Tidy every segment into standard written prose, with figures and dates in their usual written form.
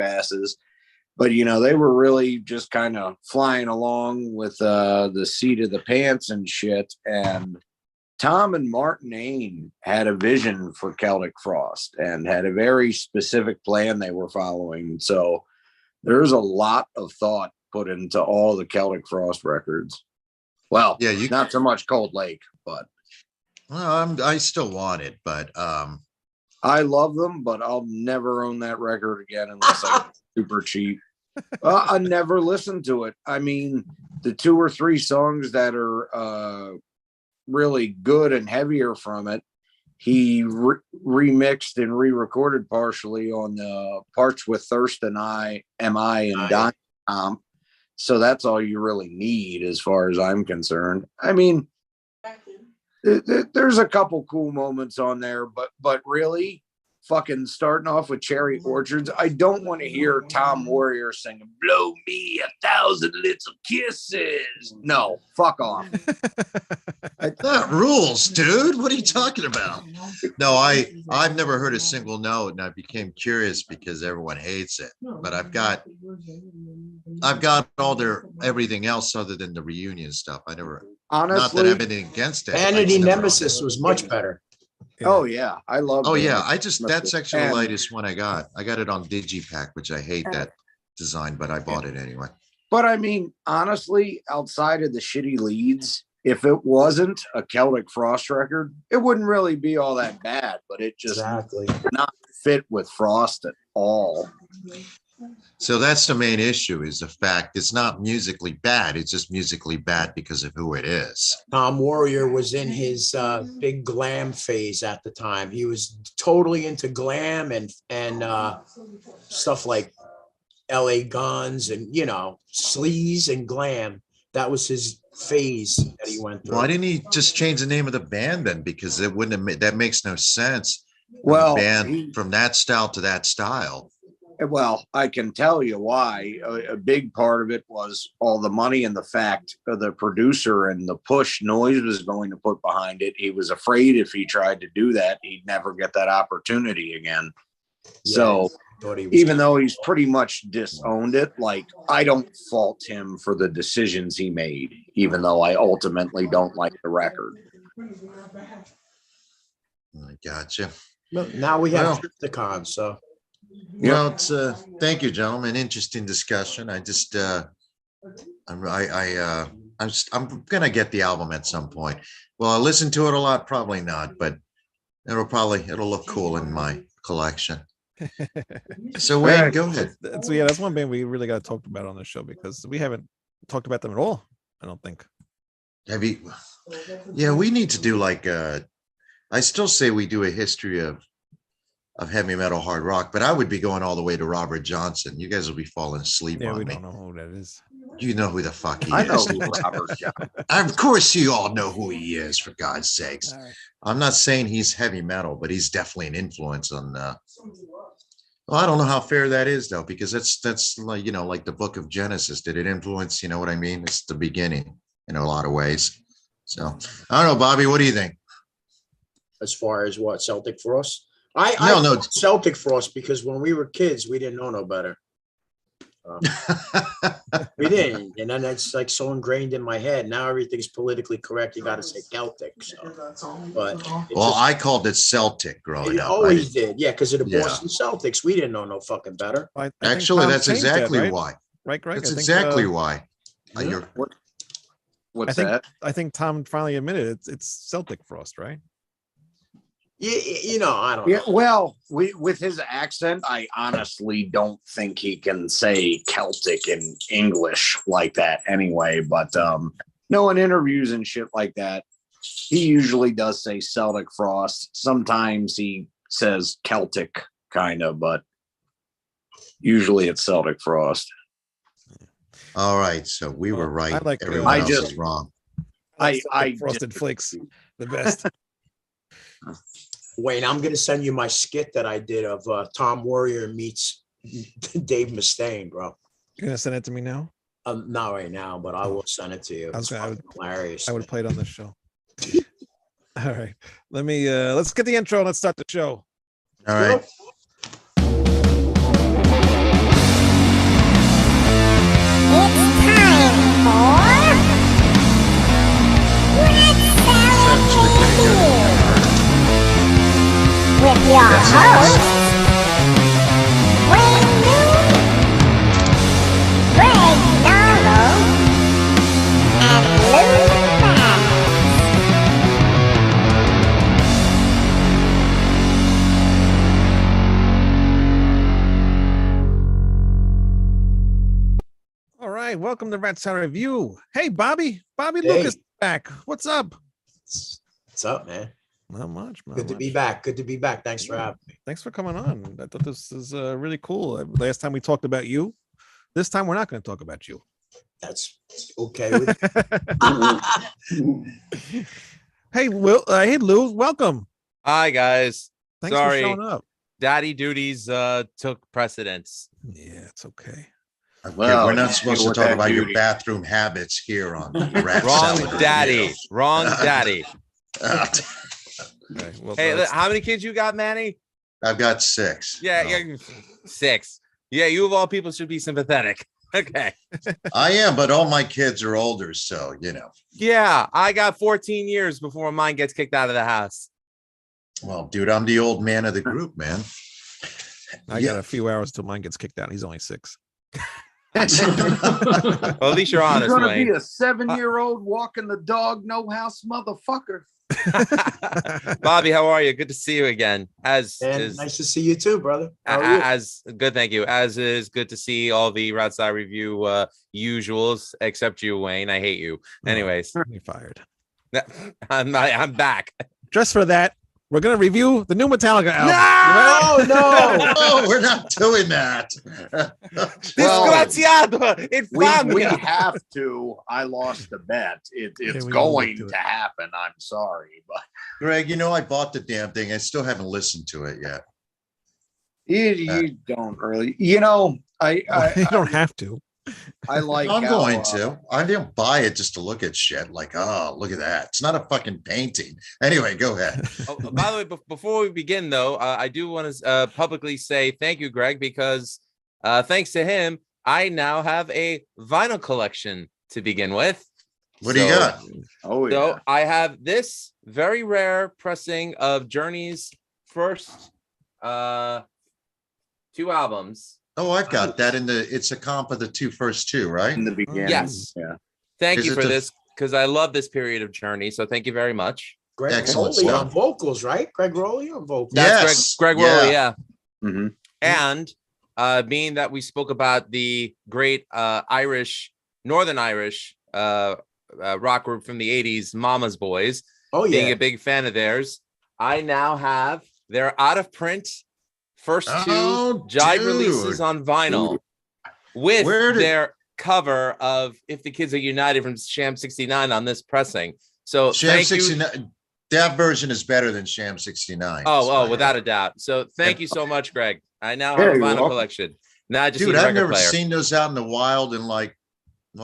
passes. But, they were really just kind of flying along with the seat of the pants and shit. And Tom and Martin Ain had a vision for Celtic Frost and had a very specific plan they were following. So there's a lot of thought put into all the Celtic Frost records. Well, yeah, not so much Cold Lake, but. Well, I still want it, but I love them, but I'll never own that record again unless I super cheap. I never listened to it. I mean, the 2 or 3 songs that are really good and heavier from it, he remixed and re-recorded partially on the Parched with Thirst and M.I. and Dime. So that's all you really need as far as I'm concerned. I mean, there's a couple cool moments on there, but really fucking starting off with Cherry Orchards, I don't want to hear Tom Warrior singing "Blow Me 1,000 Little Kisses." No, fuck off. That rules, dude. What are you talking about? No, I've never heard a single note, and I became curious because everyone hates it. But I've got all their everything else other than the reunion stuff. I never, honestly, not that I have anything against it. Vanity Nemesis was much better. Yeah. Oh yeah, I love. Oh yeah, that Section of Light is one I got. I got it on Digipack, which I hate that design, but I bought it anyway. But I mean, honestly, outside of the shitty leads, if it wasn't a Celtic Frost record, it wouldn't really be all that bad. But it just not fit with Frost at all. So that's the main issue, is the fact it's not musically bad. It's just musically bad because of who it is. Tom Warrior was in his big glam phase at the time. He was totally into glam and stuff like LA Guns and, sleaze and glam. That was his phase that he went through. Why didn't he just change the name of the band then? Because it wouldn't have that makes no sense. Well, band from that style to that style. Well, I can tell you why. A big part of it was all the money and the fact of the producer and the push Noise was going to put behind it. He was afraid if he tried to do that, he'd never get that opportunity again. Yeah, so even though he's pretty much disowned it, like, I don't fault him for the decisions he made, even though I ultimately don't like the record. I gotcha. Well, now we have Trypticon, so. Well, it's thank you, gentlemen. Interesting discussion. I just I'm gonna get the album at some point. Will I listen to it a lot? Probably not, but it'll look cool in my collection. So Wayne, go ahead. That's one band we really got to talk about on the show because we haven't talked about them at all. I don't think. Have you? Yeah, we need to do like I still say we do a history of heavy metal, hard rock, but I would be going all the way to Robert Johnson. You guys will be falling asleep on me. We don't know who that is. You know who the fuck he is. I know who Robert Johnson. Of course you all know who he is, for God's sakes. Right. I'm not saying he's heavy metal, but he's definitely an influence on well, I don't know how fair that is though, because that's like, like the book of Genesis. Did it influence, you know what I mean? It's the beginning in a lot of ways. So I don't know, Bobby, what do you think? As far as what, Celtic Frost? I know Celtic Frost because when we were kids, we didn't know no better. We didn't, and then that's like so ingrained in my head. Now everything's politically correct. You got to say Celtic. So, but I called it Celtic growing up. Always did, yeah, because of the Boston Celtics. We didn't know no fucking better. Actually, that's exactly why. Right, Greg. That's exactly why. What's that? I think Tom finally admitted it's Celtic Frost, right? Yeah, I don't know. Well, with his accent, I honestly don't think he can say Celtic in English like that anyway. But no, in interviews and shit like that, he usually does say Celtic Frost. Sometimes he says Celtic, kind of, but usually it's Celtic Frost. All right, so we were right. Everyone else is wrong. I Frosted Flakes, the best. Wayne, I'm going to send you my skit that I did of Tom Warrior meets Dave Mustaine, bro. You're going to send it to me now? Not right now, but I will send it to you. Hilarious. I would play it on the show. All right. Let's get the intro and let's start the show. All right. right, welcome to Rat Salad Review. Hey, Bobby Hey. Lucas back. What's up? What's up, man? Not much. Not Good to be much. back. Good to be back. Thanks for having me. Thanks for coming on. I thought this is really cool. Last time we talked about you. This time we're not going to talk about you. That's okay with Hey, Will. Hey, Lou. Welcome. Hi guys. Thanks Sorry. for showing up. Daddy duties took precedence. Yeah, it's okay. Okay, Well, we're not supposed to with talk that about your beauty. bathroom habits here on Rat Wrong Salad daddy. Review. Wrong daddy. Okay, well, Hey, that's- how many kids you got, Manny? I've got 6. Yeah, No. yeah, 6. Yeah, you of all people should be sympathetic. Okay. I am, but all my kids are older, so you know. Yeah, I got 14 years before mine gets kicked out of the house. Well, dude, I'm the old man of the group, man. I got a few hours till mine gets kicked out. He's only 6. Well, at least you're honest, You're gonna Wayne. be a 7-year-old walking the dog, no house motherfucker. Bobby, how are you? Good to see you again. As and is nice to see you too, brother. How are you? as good, thank you. As is good to see all the Rat Salad Review usuals, except you, Wayne. I hate you. Anyways, You're fired. I'm back. Just for that, we're going to review the new Metallica album. No, Oh, we're not doing that. Well, Disgraziato! We Infamia! have to. I lost the bet. It's we will going get to to it. happen. I'm sorry, but Greg, you know, I bought the damn thing. I still haven't listened to it yet. you don't really. You know, you don't have to. I like. I'm how, going to. I didn't buy it just to look at shit. Like, oh, look at that. It's not a fucking painting. Anyway, go ahead. Oh, by the way, before we begin, though, I do want to publicly say thank you, Greg, because thanks to him, I now have a vinyl collection to begin with. What do you So- got? Oh So yeah. I have this very rare pressing of Journey's first 2 albums. Oh, I've got that in the. It's a comp of the first two, right? In the beginning. Yes. Yeah. Thank Is you it for the- this because I love this period of Journey. So thank you very much. Greg Excellent Rowley stuff. on vocals, right? Greg Rowley on vocals. That's Yes, Greg yeah. Rowley, yeah. Mhm. And being that we spoke about the great Northern Irish rock group from the 80s, Mama's Boys, Oh being yeah. a big fan of theirs, I now have their out of print first 2 Oh, Jive dude. releases on vinyl with Where did- their cover of If the Kids Are United from Sham 69 on this pressing. So Sham thank you. 69. That version is better than Sham 69. Oh, without a doubt. So thank you so much, Greg. I now Yeah, have a you're vinyl welcome. collection. Now I just Dude, need a I've record never player. seen those out in the wild in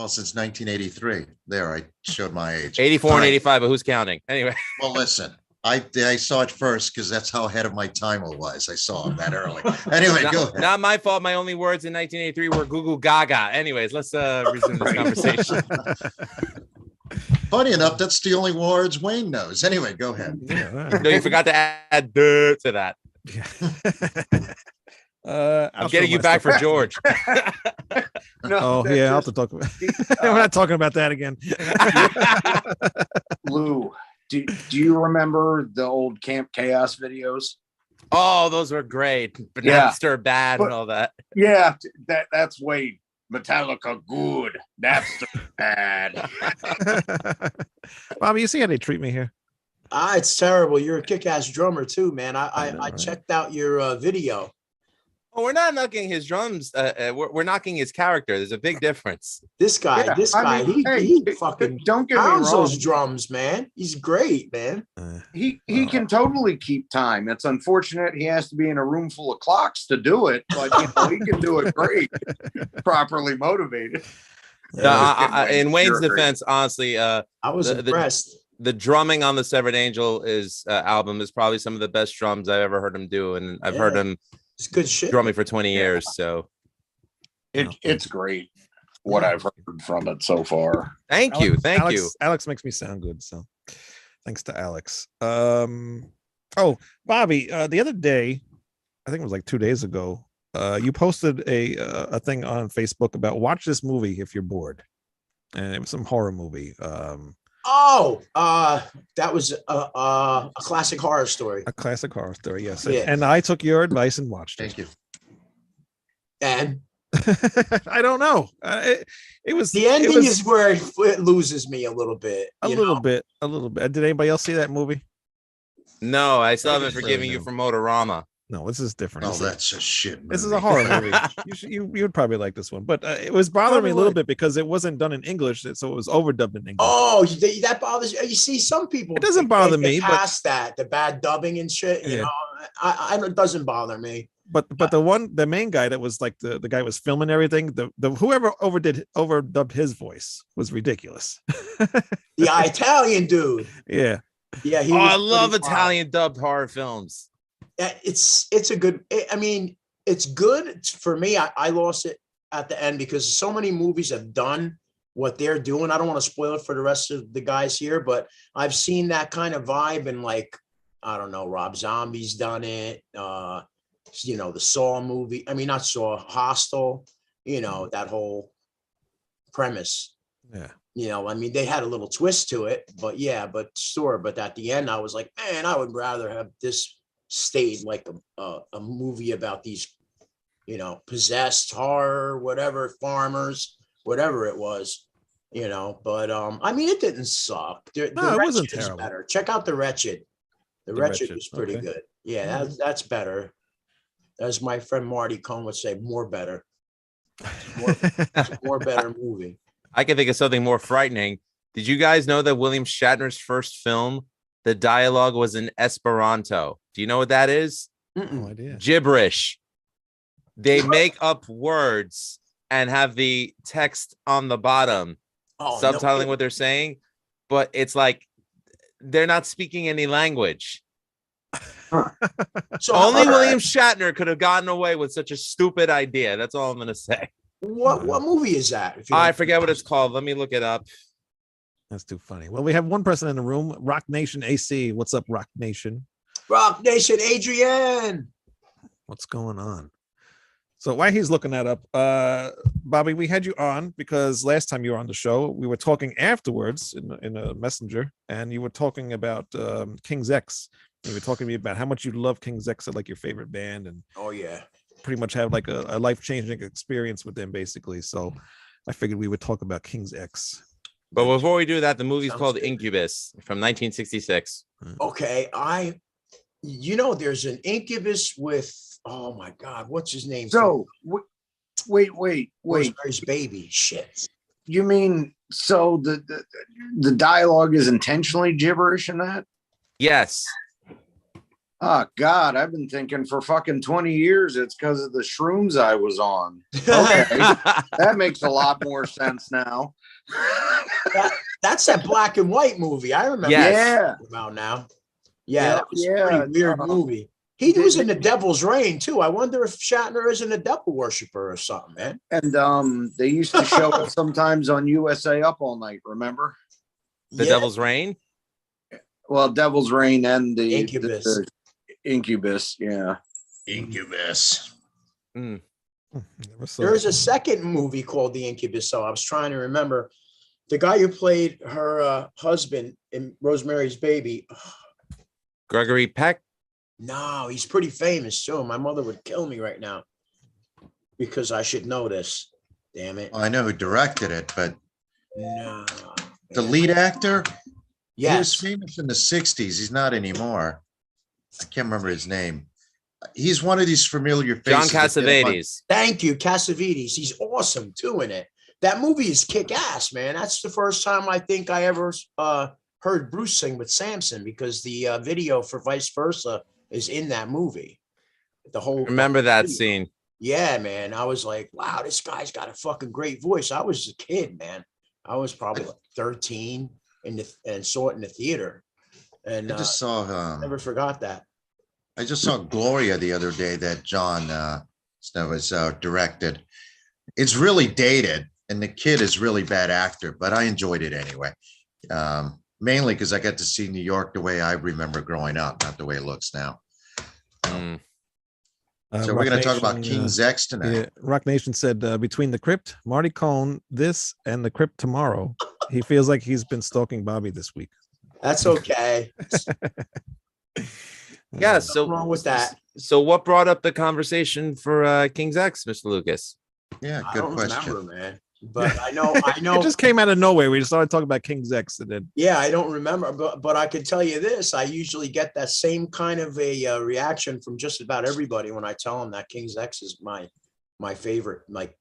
since 1983. There, I showed my age. 84 All and right. 85, but who's counting? Anyway, Well, listen, I saw it first because that's how ahead of my time it was. I saw him that early. Anyway, go ahead. not my fault. My only words in 1983 were Goo Goo Gaga. Anyways, let's resume this conversation. Funny enough, that's the only words Wayne knows. Anyway, go ahead. Yeah, all right. No, you forgot to add "duh" to that. I'll I'm getting show you my back stuff. for George. No, Oh that's yeah, I'll have just- to talk about. We're not talking about that again. Lou, do you remember the old Camp Chaos videos? Oh, those were great. But Yeah. Napster bad and all that. Yeah, that's way Metallica good. That's bad. Bobby, you see how they treat me here? It's terrible. You're a kick-ass drummer too, man. I I know, right? checked out your video. Oh, we're not knocking his drums. We're knocking his character. There's a big difference. This guy, Yeah, this I guy, mean, hey, he fucking don't get me pounds wrong. those drums, man. He's great, man. He can totally keep time. It's unfortunate he has to be in a room full of clocks to do it, but he can do it great, properly motivated. In Wayne's You're great. defense, honestly, I was The- impressed. the drumming on the Severed Angel album is probably some of the best drums I've ever heard him do, and I've heard Yeah. him It's good shit. drumming for 20 years. So It's great what I've heard from it so far. thank you, thank you. Alex makes me sound good, so thanks to Alex. Oh, Bobby, the other day, I think it was like 2 days ago, you posted a thing on Facebook about watch this movie if you're bored, and it was some horror movie. That was a classic horror story. A classic horror story, yes. Yeah. And I took your advice and watched it. Thank you. And I don't know. It was The ending it was is where it loses me a little bit. a you little know? bit, a little bit. Did anybody else see that movie? No, I still I haven't just forgiven really you do. for Motorama. No, this is different. Oh, that's a shit movie. This is a horror movie. You would probably like this one, but it was bothering me a little bit because it wasn't done in English, so it was overdubbed in English. Oh, that bothers you. You see, some people It doesn't they bother get me, but past that the bad dubbing and shit. You Yeah. know, it doesn't bother me. but the main guy that was like the guy was filming everything, the whoever overdubbed his voice was ridiculous. The Italian dude. Yeah. Yeah, he Oh, was I love pretty wild. Italian dubbed horror films. It's a good. I mean, it's good for me. I lost it at the end because so many movies have done what they're doing. I don't want to spoil it for the rest of the guys here, but I've seen that kind of vibe and like I don't know, Rob Zombie's done it. You know, the Saw movie. I mean, not Saw, Hostel. You know, that whole premise. Yeah. You know, I mean, they had a little twist to it, but yeah, but sure. But at the end, I was like, man, I would rather have this stayed like a movie about these, you know, possessed horror, whatever, farmers, whatever it was, you know. But I mean, it didn't suck. The No, it wasn't Wretched is terrible. better. Check out The Wretched. The The Wretched Wretched, was pretty okay. good. Yeah, that's better. As my friend Marty Cohn would say, more better. More better movie. I can think of something more frightening. Did you guys know that William Shatner's first film, the dialogue was in Esperanto? Do you know what that is? No idea. Gibberish. They make up words and have the text on the bottom, Oh, no subtitling kidding. what they're saying, but it's like they're not speaking any language. So Only all right, William Shatner could have gotten away with such a stupid idea. That's all I'm gonna say. What movie is that? If you I don't- forget what it's called. Let me look it up. That's too funny. Well, we have one person in the room, Rock Nation AC. What's up, Rock Nation? Rock Nation, Adrienne. What's going on? So while he's looking that up, Bobby, we had you on because last time you were on the show, we were talking afterwards in a messenger, and you were talking about King's X. You were talking to me about how much you love King's X, like your favorite band, and Oh yeah. pretty much have like a life-changing experience with them, basically. So I figured we would talk about King's X. But before we do that, the movie's Sounds called good. Incubus from 1966. Okay, you know, there's an Incubus with, oh my God, what's his name? So wait. Rosemary's Baby. Shit. You mean so the dialogue is intentionally gibberish in that? Yes. Oh God, I've been thinking for fucking 20 years it's because of the shrooms I was on. Okay, that makes a lot more sense now. That's that black and white movie. I remember Yes. Yeah. about now. Yeah, Yeah, that was a yeah, pretty weird no. movie. He was in The Devil's Reign too. I wonder if Shatner isn't a devil worshiper or something, man. And they used to show it sometimes on USA Up All Night, remember? The Yeah. Devil's Reign. Well, Devil's Reign and the Incubus. the Incubus, yeah. Incubus. Mm. Never saw There's it. a second movie called The Incubus. So I was trying to remember the guy who played her husband in Rosemary's Baby. Gregory Peck. No, he's pretty famous too. My mother would kill me right now because I should know this. Damn it. Well, I know who directed it, but No. the lead actor, he was Yes. famous in the 60s. He's not anymore. I can't remember his name. He's one of these familiar John faces. that did a bunch- Cassavetes. Thank you, Cassavetes. He's awesome too in it. That movie is kick ass, man. That's the first time I think I ever heard Bruce sing with Samson because the video for Vice Versa is in that movie. The whole Remember that video. scene? Yeah, man. I was like, wow, this guy's got a fucking great voice. I was a kid, man. I was probably like 13 and saw it in the theater. And I just saw never forgot that. I just saw Gloria the other day that John Snow was directed. It's really dated, and the kid is really bad actor, but I enjoyed it anyway. Mainly because I got to see New York the way I remember growing up, not the way it looks now. Mm. So we're Rock going to talk about Nation, King's X tonight. yeah, Rock Nation said between the crypt, Marty Cohn, this, and the crypt tomorrow, he feels like he's been stalking Bobby this week. That's okay. Yeah. What's wrong with that? So what brought up the conversation for King's X, Mr. Lucas? Yeah, I good don't question. remember, man. But I know, It just came out of nowhere. We just started talking about King's X, and then yeah, I don't remember, but I can tell you this: I usually get that same kind of a reaction from just about everybody when I tell them that King's X is my favorite. Like,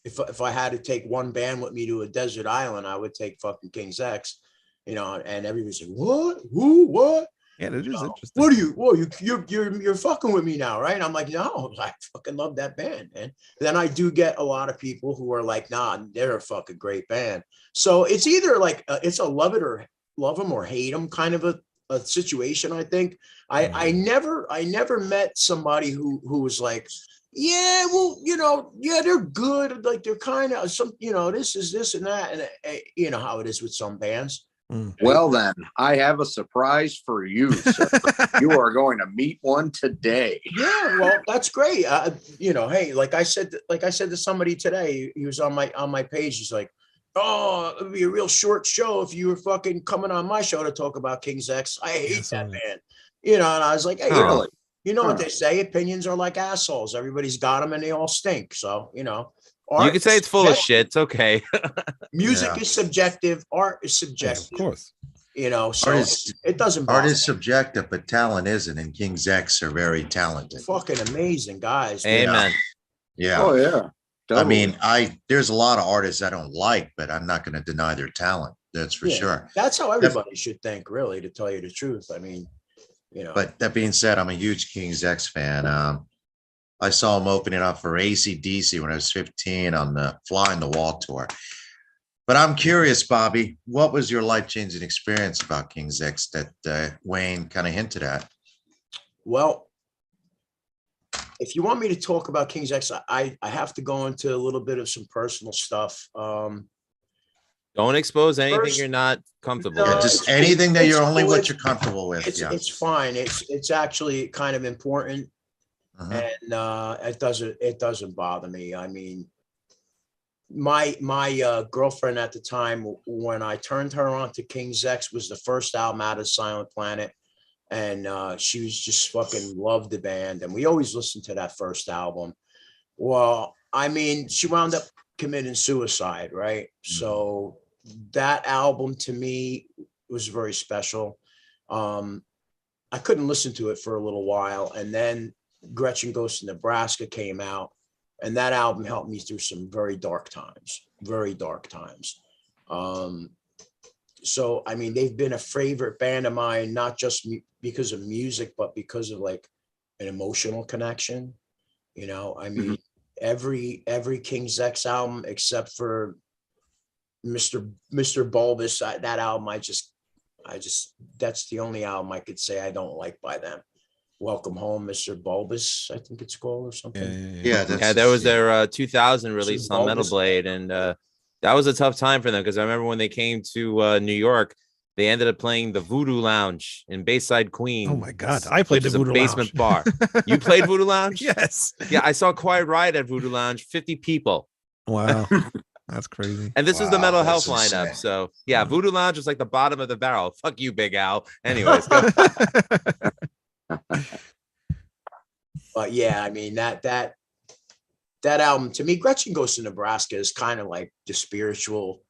if I had to take one band with me to a desert island, I would take fucking King's X, you know. And everybody's like, "What? Who? What? yeah, that is interesting. What are you? Well, you're fucking with me now, right?" I'm like, "No, I fucking love that band, man." Then I do get a lot of people who are like, "Nah, they're a fucking great band." So it's either like it's a love them or hate them kind of a situation. I think I never met somebody who was like, "Yeah, well, you know, yeah, they're good. Like they're kind of some, you know, this is this and that," and you know how it is with some bands. Well, then I have a surprise for you, sir. You are going to meet one today. Yeah, well, that's great. You know, hey, like I said to somebody today, he was on my page. He's like, "Oh, it'd be a real short show if you were fucking coming on my show to talk about King's X. I hate that band." You know, and I was like, "Hey, Really? you know what they say? Opinions are like assholes. Everybody's got them, and they all stink." So, you know, You art could say is it's full of subjective. shit. It's okay. Music Yeah. is subjective. Art is Yeah, subjective. of course. You know, so Art is, it doesn't art bother is subjective, but talent isn't. And King's X are very talented. fucking amazing guys. Man. Amen. Yeah. Oh yeah. I Totally. mean, there's a lot of artists I don't like, but I'm not going to deny their talent. That's for Yeah, sure. that's how everybody should think, really, to tell you the truth. I mean, you know, But that being said, I'm a huge King's X fan. I saw him opening up for AC/DC when I was 15 on the Fly on the Wall tour. But I'm curious, Bobby, what was your life-changing experience about King's X that Wayne kind of hinted at? well, if you want me to talk about King's X, I have to go into a little bit of some personal stuff. Don't expose anything First- you're not comfortable Yeah, No, with. just it's- anything that it's you're only cool. what you're comfortable with. It's Yeah. it's fine. It's actually kind of important, Mhm. and it doesn't bother me. I mean, my girlfriend at the time, when I turned her on to King's X, was the first album out of Silent Planet, and she was just fucking loved the band, and we always listened to that first album. Well, I mean, she wound up committing suicide, right? So that album to me was very special. I couldn't listen to it for a little while, and then Gretchen Goes to Nebraska came out, and that album helped me through some very dark times, very dark times. So I mean, they've been a favorite band of mine, not just because of music, but because of like an emotional connection. You know, I mean, every King's X album except for Mr. Bulbous, that album, I just that's the only album I could say I don't like by them. Welcome Home, Mr. Bulbous, I think it's called, or something. Yeah, Yeah, there was their 2000 release on Metal Bulbous. Blade, and that was a tough time for them because I remember when they came to New York, they ended up playing the Voodoo Lounge in Bayside, Queens. Oh my God, I played the which is a Voodoo basement Lounge. bar. You played Voodoo Lounge? Yes. Yeah, I saw Quiet Riot at Voodoo Lounge, 50 people. Wow, that's crazy. And this was the Wow, Mental that's Health lineup. insane. So yeah, Voodoo Lounge was like the bottom of the barrel. Fuck you, Big Al. Anyways, go. But yeah, I mean, that album to me, Gretchen Goes to Nebraska is kind of like the spiritual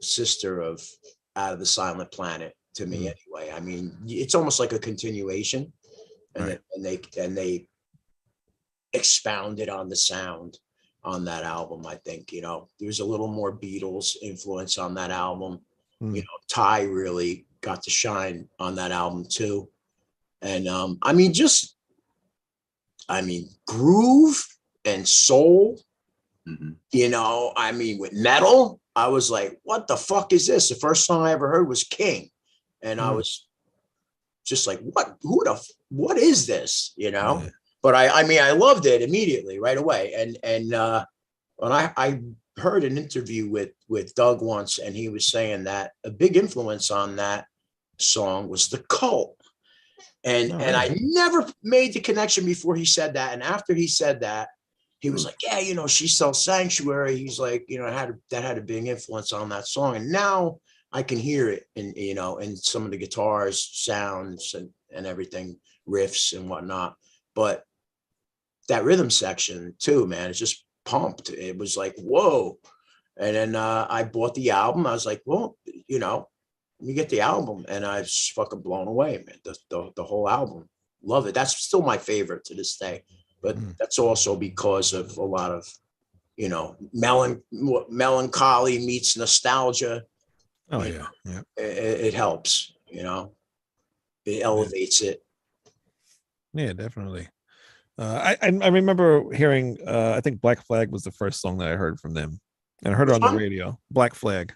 sister of Out of the Silent Planet to me, anyway. I mean, it's almost like a continuation, and Right. they expounded on the sound on that album. I think, you know, there's a little more Beatles influence on that album. Mm. You know, Ty really got to shine on that album too. And I mean, groove and soul, you know, I mean, with metal, I was like, what the fuck is this? The first song I ever heard was King. And I was just like, what is this? You know? Yeah. But I mean, I loved it immediately right away. And when I heard an interview with Doug once, and he was saying that a big influence on that song was The Cult. And I never made the connection before he said that. And after he said that, he was like, yeah, you know, She Sells Sanctuary. He's like, you know, that had a big influence on that song. And now I can hear it in, you know, in some of the guitars, sounds and everything, riffs and whatnot. But that rhythm section too, man, it's just pumped. It was like, whoa. And then I bought the album. I was like, well, you know, let me get the album. And I was fucking blown away, man. The whole album. Love it. That's still my favorite to this day. But that's also because of a lot of, you know, melancholy meets nostalgia. Oh You yeah, yeah. It helps, you know, it elevates it. Yeah, definitely. I remember hearing. I think Black Flag was the first song that I heard from them, and I heard it on the radio. Black Flag.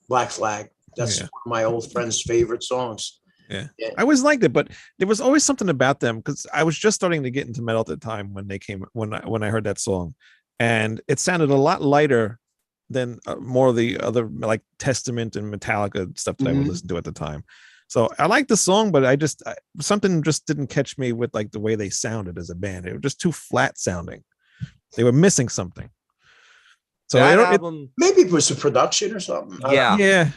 Black Flag. That's one of my old friend's favorite songs. Yeah. I always liked it, but there was always something about them because I was just starting to get into metal at the time when they came when I heard that song, and it sounded a lot lighter than more of the other like Testament and Metallica stuff that I would listen to at the time. So I liked the song, but something just didn't catch me with like the way they sounded as a band. It was just too flat sounding. They were missing something. So that album, maybe it was a production or something. Yeah.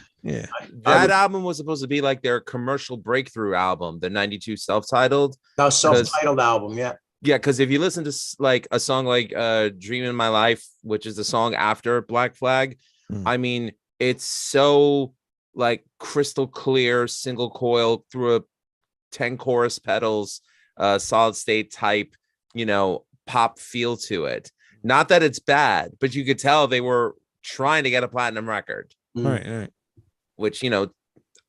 That album was supposed to be like their commercial breakthrough album, the 92 self-titled. No, self-titled album, yeah. Yeah, because if you listen to like a song like Dream in My Life, which is the song after Black Flag, I mean, it's so like crystal clear, single coil through a 10 chorus pedals, solid state type, you know, pop feel to it. Not that it's bad, but you could tell they were trying to get a platinum record. Right. Which, you know,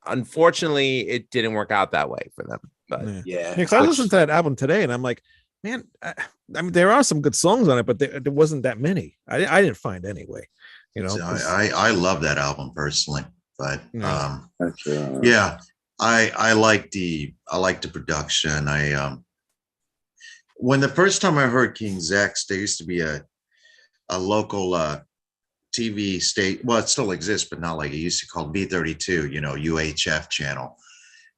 unfortunately, it didn't work out that way for them. But yeah. Because I listened to that album today, and I'm like, man, I mean, there are some good songs on it, but there wasn't that many. I didn't find anyway. You know, I love that album personally, but That's, yeah, I like the production. When the first time I heard King's X, there used to be a local TV state. Well, it still exists, but not like it used to, called B32, you know, UHF channel,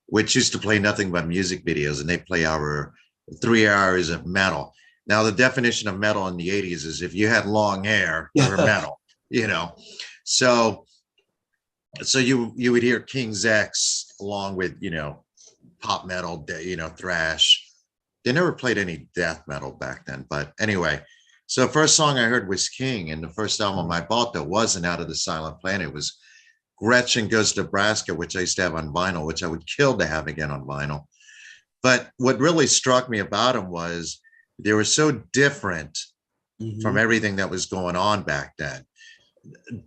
which used to play nothing but music videos, and they play 3 hours of metal. Now, the definition of metal in the 80s is if you had long hair, you were metal, you know. So you would hear King's X along with, you know, pop metal, you know, thrash. They never played any death metal back then. But anyway, so the first song I heard was King, and the first album I bought that wasn't Out of the Silent Planet was Gretchen Goes to Nebraska, which I used to have on vinyl, which I would kill to have again on vinyl. But what really struck me about them was they were so different from everything that was going on back then.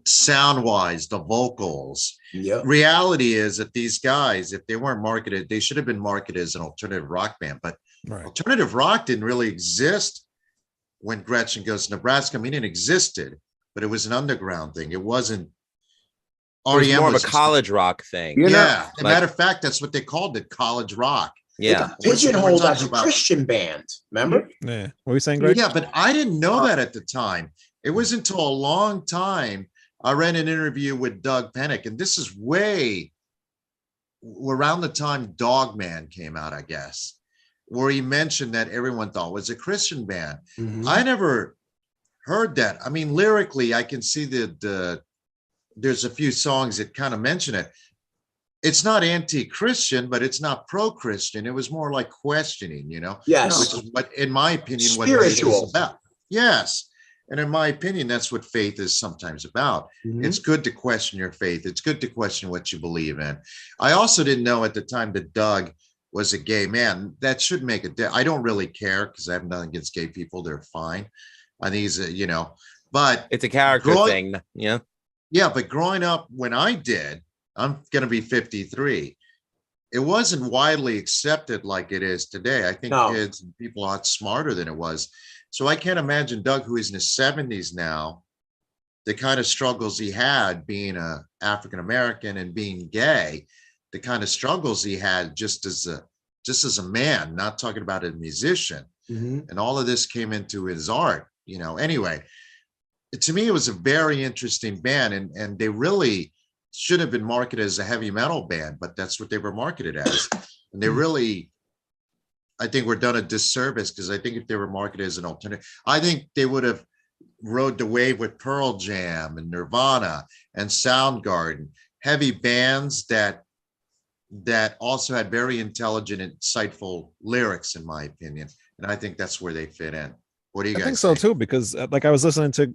Sound-wise, the vocals. Yeah. Reality is that these guys, if they weren't marketed, they should have been marketed as an alternative rock band. But alternative rock didn't really exist when Gretchen Goes to Nebraska. I mean, it existed, but it was an underground thing. It wasn't. It was more of a college rock thing. Yeah. As a matter of fact, that's what they called it, college rock. Yeah. Pigeonholed as a Christian band. Remember? Yeah. What were you saying, Greg? Yeah, but I didn't know that at the time. It was until a long time I read an interview with Doug Pennick, and this is way around the time Dogman came out, I guess, where he mentioned that everyone thought was a Christian band. I never heard that. I mean, lyrically, I can see that there's a few songs that kind of mention it. It's not anti-Christian, but it's not pro-Christian. It was more like questioning, you know? Yes. Which is what, in my opinion, Spiritual. what faith is about. Yes. And in my opinion, that's what faith is sometimes about. It's good to question your faith. It's good to question what you believe in. I also didn't know at the time that Doug was a gay man. That should make a difference. I don't really care because I have nothing against gay people. They're fine. I think he's, you know, but it's a character thing. Yeah. Yeah. But growing up when I did, I'm going to be 53. It wasn't widely accepted like it is today. I think kids and people are a lot smarter than it was. So I can't imagine Doug, who is in his 70s now, the kind of struggles he had being a African-American and being gay, the kind of struggles he had just as a man, not talking about a musician. And all of this came into his art, you know. Anyway, to me, it was a very interesting band, and they really should have been marketed as a heavy metal band, but that's what they were marketed as. And they really, I think, were done a disservice, because I think if they were marketed as an alternative, I think they would have rode the wave with Pearl Jam and Nirvana and Soundgarden, heavy bands that also had very intelligent and insightful lyrics, in my opinion. And I think that's where they fit in. What do you I guys think so too, because like I was listening to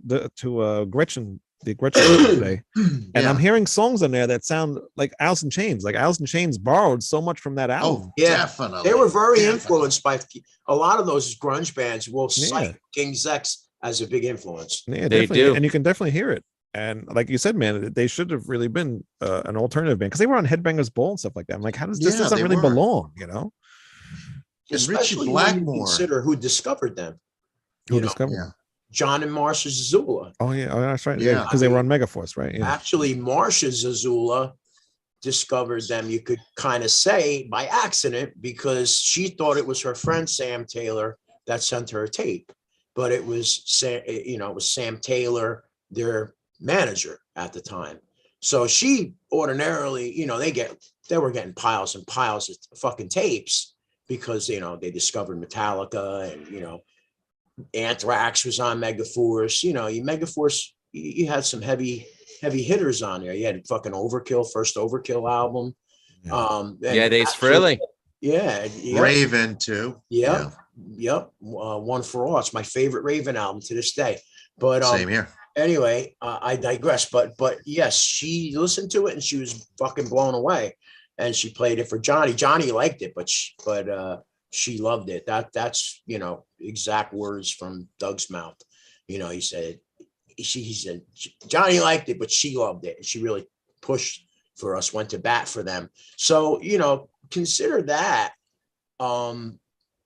Gretchen, the Gretchen today, and Yeah. I'm hearing songs in there that sound like Alice in Chains. Like Alice in Chains borrowed so much from that album. Oh, Yeah, definitely. They were very Definitely. influenced by a lot of those grunge bands. Will Yeah. cite King's X as a big influence. Yeah, They definitely, do. and you can definitely hear it. And like you said, man, they should have really been an alternative band because they were on Headbangers Ball and stuff like that. I'm like, how does this Yeah, doesn't they really were. belong? You know, And Richie Especially when you Blackmore. consider who discovered them. who You know, discovered Yeah. them? John and Marsha Zazula. Oh yeah, oh, that's right. Yeah, Yeah. because they were on Megaforce, right? Yeah. Actually, Marsha Zazula discovered them, you could kind of say, by accident, because she thought it was her friend Sam Taylor that sent her a tape, but it was it was Sam Taylor, their manager at the time. So she ordinarily, they were getting piles and piles of fucking tapes because they discovered Metallica and Anthrax was on Megaforce. Megaforce, you had some heavy hitters on there. You had fucking Overkill, first Overkill album. Yeah. Yeah, Days Frehley. Yeah. Raven too. Yep. One for All. It's my favorite Raven album to this day. But Same here. anyway, I digress. But yes, she listened to it and she was fucking blown away. And she played it for Johnny. Johnny liked it, but she loved it. That's exact words from Doug's mouth. He said Johnny liked it, but she loved it. And she really pushed for us, went to bat for them. So, consider that.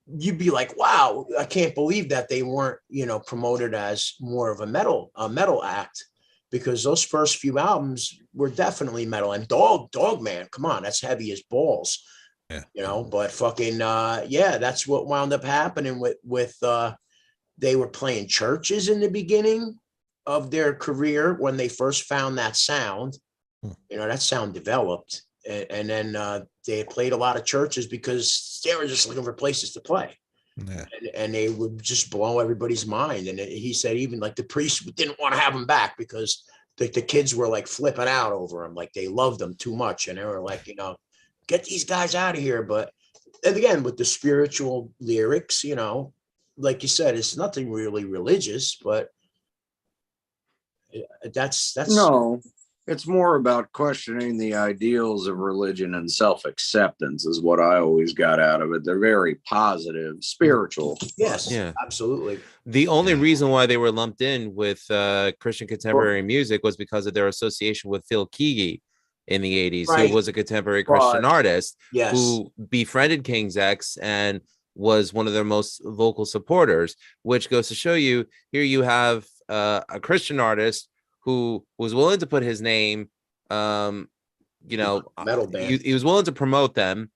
You'd be like, wow, I can't believe that they weren't, promoted as more of a metal act, because those first few albums were definitely metal. And Dog Man, come on, that's heavy as balls. Yeah. But fucking that's what wound up happening with they were playing churches in the beginning of their career when they first found that sound. That sound developed, and then they played a lot of churches because they were just looking for places to play. Yeah. And they would just blow everybody's mind. And he said even like the priest didn't want to have him back because the kids were like flipping out over him, like they loved him too much, and they were like, get these guys out of here. But and again, with the spiritual lyrics, like you said, it's nothing really religious, but that's No, it's more about questioning the ideals of religion and self-acceptance is what I always got out of it. They're very positive, spiritual. Yes, Yeah. absolutely. The only reason why they were lumped in with Christian contemporary music was because of their association with Phil Keaggy in the 80s, Right. who was a contemporary Christian artist Yes. who befriended King's X and was one of their most vocal supporters, which goes to show you here you have a Christian artist who was willing to put his name, metal band. he was willing to promote them.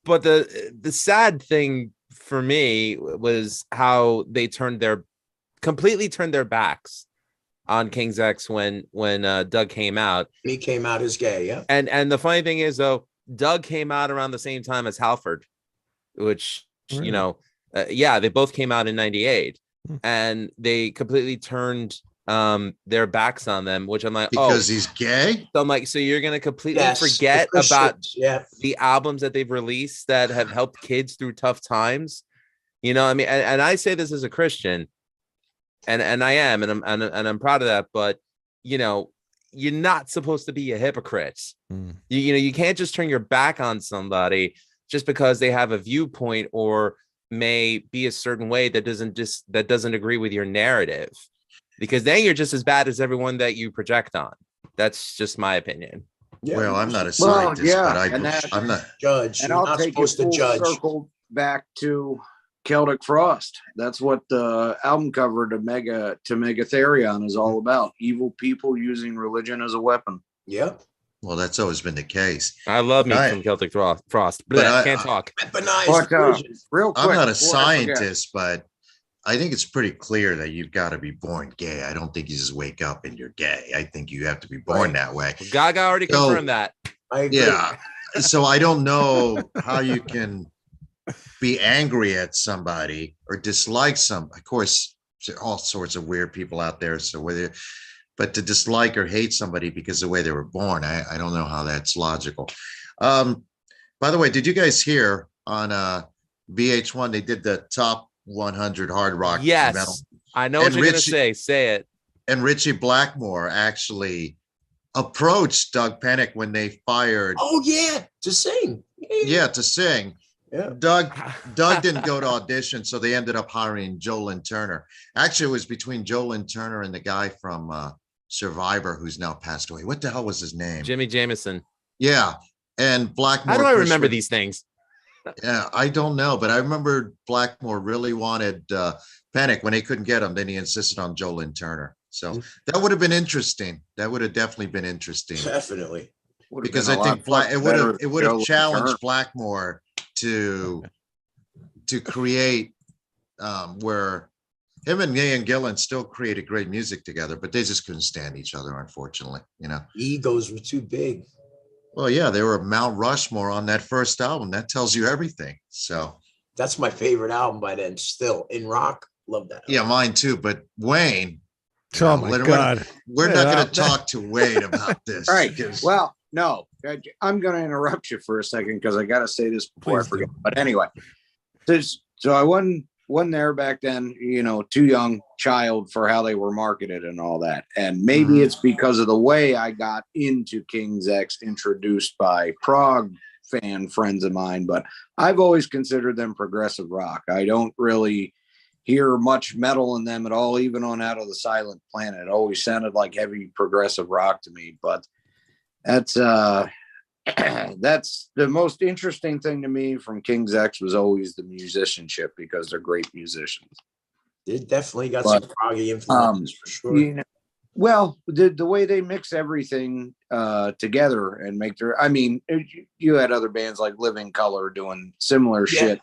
But the sad thing for me was how they completely turned their backs on King's X when Doug came out. He came out as gay, yeah. And the funny thing is, though, Doug came out around the same time as Halford, which, Really? they both came out in 98, Hmm. and they completely turned their backs on them, which I'm like, Because he's gay. so I'm like, so you're going to completely Yes, forget the about Christians, the albums that they've released that have helped kids through tough times. I mean, and I say this as a Christian, and I am, and I'm proud of that. But you're not supposed to be a hypocrite. You can't just turn your back on somebody just because they have a viewpoint or may be a certain way that doesn't agree with your narrative, because then you're just as bad as everyone that you project on. That's just my opinion. yeah. Well, I'm not a Well, scientist, yeah, but I'm not. Judge. And You're I'll not take it supposed to full judge. circle back to Celtic Frost. That's what the album cover to Megatherion is all about. Evil people using religion as a weapon. Yep. Well, that's always been the case. I love me Right. some Celtic Frost. But Blech, I- can't talk. Weaponized But religion. real quick, I'm not a before I forget, scientist, but I think it's pretty clear that you've got to be born gay. I don't think you just wake up and you're gay. I think you have to be born Right. that way. Gaga already So- confirmed that. I agree. Yeah. So I don't know how you can be angry at somebody or dislike some. Of course, there are all sorts of weird people out there. So but to dislike or hate somebody because of the way they were born, I don't know how that's logical. By the way, did you guys hear on VH1 they did the top 100 hard rock metal. Yes, I know what And you're gonna Richie- say. Say it. And Richie Blackmore actually approached Doug Pennick when they fired, Oh yeah, to sing. yeah, to sing. Yeah. Doug didn't go to audition, so they ended up hiring Joe Lynn Turner. Actually, it was between Joe Lynn Turner and the guy from Survivor who's now passed away. What the hell was his name? Jimmy Jameson. Yeah. And Blackmore. How do I Chris remember Ri- these things? Yeah, I don't know, but I remember Blackmore really wanted Pennick. When he couldn't get him, then he insisted on Joe Lynn Turner. So that would have been interesting. That would have definitely been interesting. Definitely. Would've Because been I a think lot it better would than have Joe challenged Turner. Blackmore to create where him and Ian Gillan still created great music together, but they just couldn't stand each other, unfortunately. You know. Egos were too big. Well, yeah, they were Mount Rushmore on that first album. That tells you everything. So That's my favorite album by them. Still in rock, love that. yeah, mine too. But Wayne, Oh my We're- God. we're Yeah, not going that- to talk to Wayne about this. All right. 'cause- Well, no, I'm going to interrupt you for a second because I got to say this before Please I forget. do. But anyway, so I wasn't there back then, too young child for how they were marketed and all that. And maybe it's because of the way I got into King's X, introduced by prog fan friends of mine, but I've always considered them progressive rock. I don't really hear much metal in them at all, even on Out of the Silent Planet. It always sounded like heavy progressive rock to me, but that's that's the most interesting thing to me from King's X was always the musicianship, because they're great musicians. They definitely got But, some proggy influences for sure. Well, the way they mix everything together and make their, I mean, you had other bands like Living Color doing similar Yeah. shit.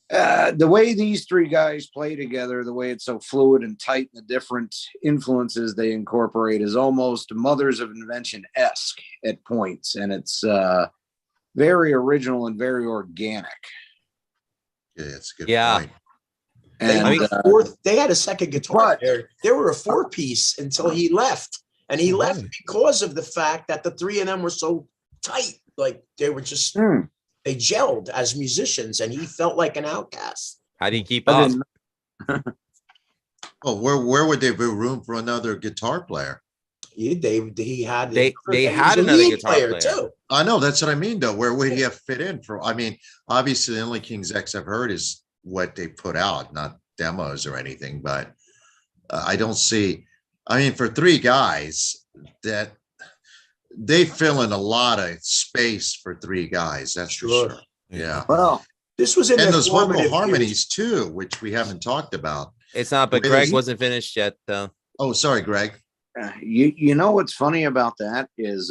The way these three guys play together, the way it's so fluid and tight, and the different influences they incorporate is almost Mothers of Invention-esque at points. And it's very original and very organic. Yeah, it's a good Yeah. point. They, And had a they had a second guitar but- player. They were a four-piece until he left. And he left because of the fact that the three of them were so tight. Like they were just, they gelled as musicians, and he felt like an outcast. How do you keep I up? didn't- Well, where would there be room for another guitar player? He had They and he had was a another lead guitar player. too. I know, that's what I mean, though. Where would he have fit in for? I mean, obviously, the only King's X I've heard is what they put out, not demos or anything. But I don't see. I mean, for three guys, that they fill in a lot of space for three guys. That's for sure. Yeah, Well, This was in and their those vocal formative years. harmonies too, which we haven't talked about. It's not, but Wait, Greg is- wasn't finished yet, though. Oh, sorry, Greg. you know what's funny about that is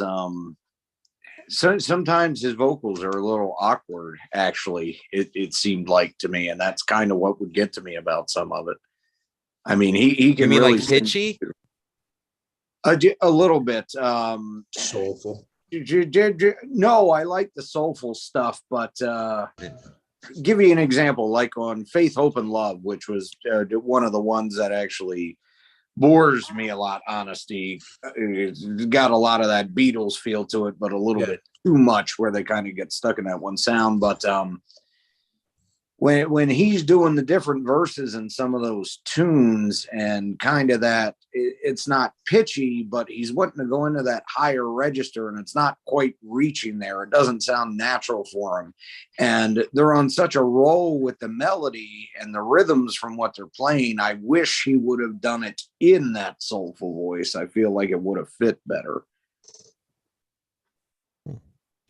so sometimes his vocals are a little awkward, actually. It seemed like to me, and that's kind of what would get to me about some of it. I mean, he You can mean really like pitchy? a little bit. Soulful. No, I like the soulful stuff, but give you an example, like on Faith, Hope, and Love, which was one of the ones that actually bores me a lot. Honesty, it's got a lot of that Beatles feel to it, but a little bit too much, where they kind of get stuck in that one sound. But when he's doing the different verses in some of those tunes, and kind of that, it's not pitchy, but he's wanting to go into that higher register, and it's not quite reaching there. It doesn't sound natural for him, and they're on such a roll with the melody and the rhythms from what they're playing. I wish he would have done it in that soulful voice. I feel like it would have fit better.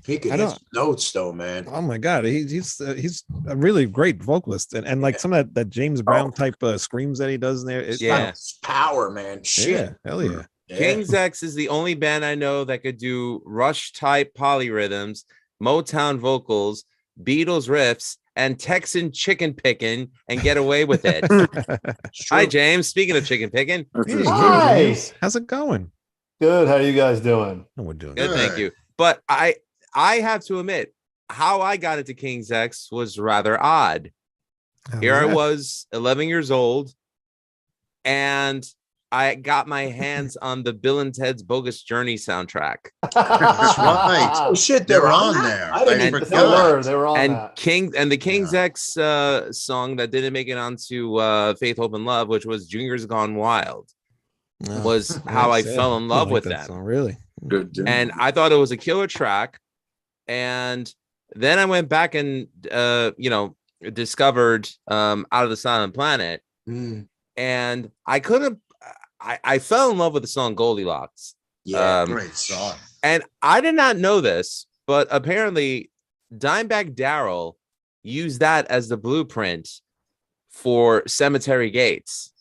He could I hit don't- some notes though, man. Oh my God, he's a really great vocalist, and like some of that James Brown type screams that he does in there. It's Yeah. It's power, man. Shit. yeah, hell yeah. Yeah. King's X is the only band I know that could do Rush type polyrhythms, Motown vocals, Beatles riffs, and Texan chicken picking and get away with it. It's Hi, true. James. Speaking of chicken picking, Hey, Hi. James. How's it going? Good. How are you guys doing? Oh, we're doing good, good. thank you. But I have to admit, how I got into King's X was rather odd. How Here I that? was, 11 years old, and I got my hands on the Bill and Ted's Bogus Journey soundtrack. That's right. Oh shit, They're on that? there. I didn't I even forgot. know They were on And that. the King's Yeah. X song that didn't make it onto Faith, Hope, and Love, which was Junior's Gone Wild, was how I fell in love with that them. song, really. Good. Dude. And I thought it was a killer track. And then I went back and discovered Out of the Silent Planet. Mm, And I couldn't I fell in love with the song Goldilocks. yeah. Great song. And I did not know this, but apparently Dimebag Darrell used that as the blueprint for Cemetery Gates.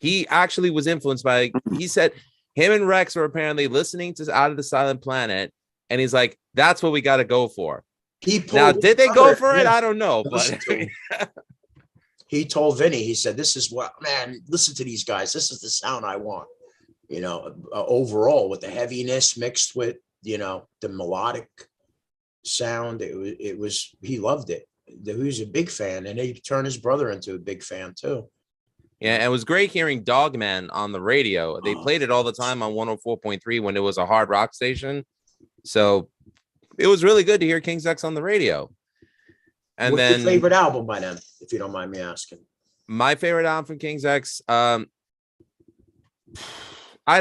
He actually was influenced by, he said him and Rex were apparently listening to Out of the Silent Planet, and he's like, that's what we got to go for. He pulled Now, did they go his for it? brother. I don't know, Listen but to him. He told Vinny, he said, this is what, man, listen to these guys. This is the sound I want, overall with the heaviness mixed with, the melodic sound. It was, he loved it. He was a big fan, and he turned his brother into a big fan too. yeah, it was great hearing Dogman on the radio. They played it all the time on 104.3 when it was a hard rock station. So it was really good to hear King's X on the radio. And What's then your favorite album by them, if you don't mind me asking? my favorite album from King's X, I'd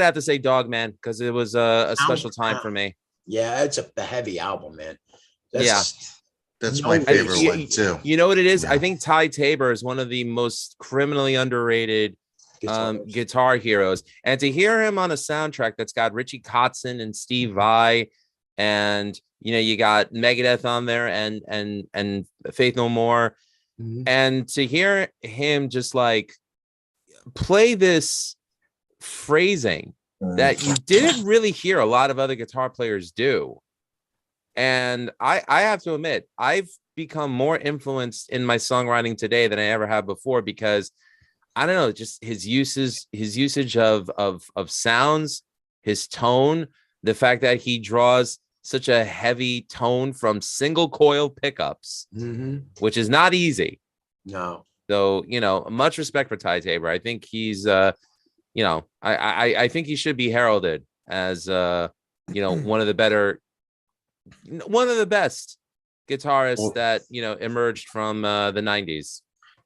have to say Dogman, because it was a special time for me. Yeah, it's a heavy album, man. That's No, my and favorite you- one too. You know what it is? Yeah. I think Ty Tabor is one of the most criminally underrated guitar heroes. And to hear him on a soundtrack that's got Richie Kotzen and Steve Vai, and you got Megadeth on there and Faith No More. Mhm. And to hear him just like play this phrasing that you didn't really hear a lot of other guitar players do. And I have to admit, I've become more influenced in my songwriting today than I ever have before, because I don't know, just his usage of sounds, his tone, the fact that he draws such a heavy tone from single coil pickups, Mhm. which is not easy. No. So, much respect for Ty Tabor. I think he's, I think he should be heralded as, one of the best guitarists that, emerged from the 90s.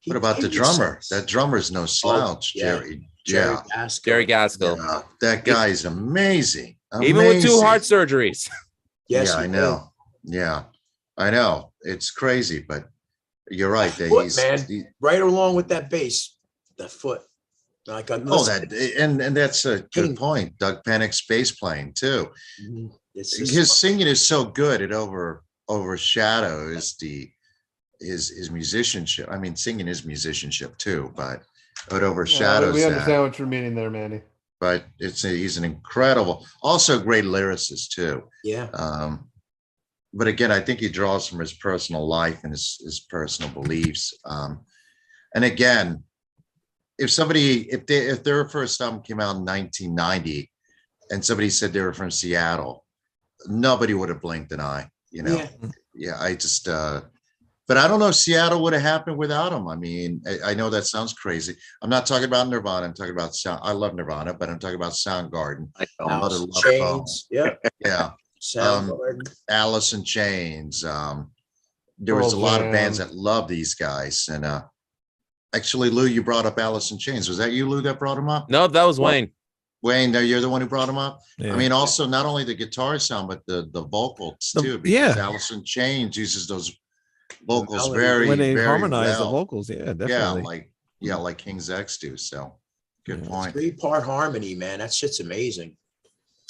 What about the drummer? That drummer's no slouch, yeah. Jerry. Jerry Yeah. Gaskill. Jerry Gaskill. Yeah, that guy's amazing. Even with 2 Amazing. heart surgeries. Yes, yeah, he I did. know. Yeah, I know. It's crazy, but you're right. That Foot, he's man. Right along with that bass, the foot. Like and that's a good point. Doug Pennick's bass playing too. His singing is so good it overshadows his musicianship. I mean, singing is musicianship too, but it overshadows we that. understand what you're meaning there, Manny. But he's an incredible, also great lyricist too. Yeah. But again, I think he draws from his personal life and his personal beliefs. And again, if their first album came out in 1990 and somebody said they were from Seattle, nobody would have blinked an eye, Yeah, I just but I don't know if Seattle would have happened without him. I mean, I know that sounds crazy. I'm not talking about Nirvana. I'm talking about I love Nirvana, but I'm talking about Soundgarden. Alice in Chains. Yeah. Yeah. Soundgarden. Alice in Chains. There was a lot of bands that love these guys. And actually, Lou, you brought up Alice in Chains. Was that you, Lou, that brought him up? No, that was Wayne. Wayne, you're the one who brought him up. Yeah. I mean, also not only the guitar sound, but the vocals too. Yeah. Because Alice in Chains uses those vocals Melody. very, when they very harmonize well. the vocals, yeah, definitely. Like King's X do. So good Yeah. point. 3-part harmony, man. That shit's amazing.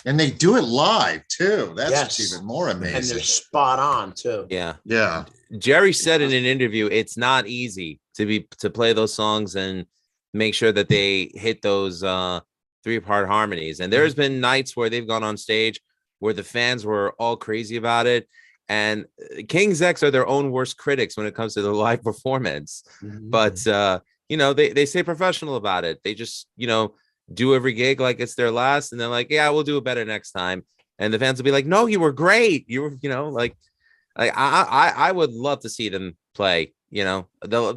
And they do it live too. That's Yes. what's even more And amazing. they're spot on too. Yeah. Yeah. Jerry said in an interview, it's not easy to play those songs and make sure that they hit those 3-part harmonies. And there's been nights where they've gone on stage where the fans were all crazy about it. And King's X are their own worst critics when it comes to the live performance. But they stay professional about it. They just do every gig like it's their last, and they're like, yeah, we'll do it better next time. And the fans will be like, no, you were great. You were, I would love to see them play. The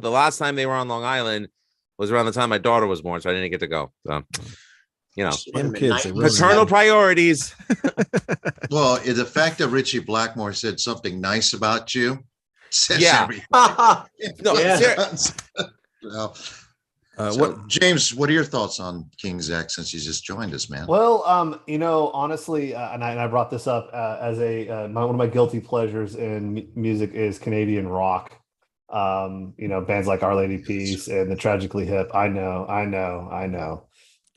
last time they were on Long Island was around the time my daughter was born, so I didn't get to go. So you know, Damn kids, they ruin paternal priorities. Well, the fact that Richie Blackmore said something nice about you says Yeah. everything. No, Yeah. Well, what so, James, what are your thoughts on King's X since you just joined us, man? Well, honestly, and I brought this up as one of my guilty pleasures in music is Canadian rock. Bands like Our Lady Peace and the Tragically Hip. I know.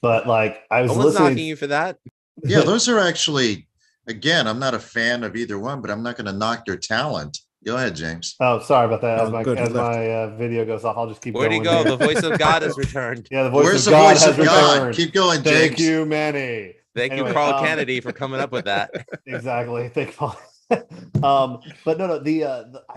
But like I was no one's listening. knocking you for that. Yeah, those are actually, again, I'm not a fan of either one, but I'm not going to knock their talent. Go ahead, James. Oh, sorry about that. Oh, good, he As left. my video goes off, I'll just keep Where'd he going. go? here. The voice of God has returned. Yeah, the voice Where's of the God voice has of God? returned. Keep going, Thank James. you, Manny. Thank Anyway, you, Carl Kennedy, for coming up with that. Exactly. Thank Paul. But no,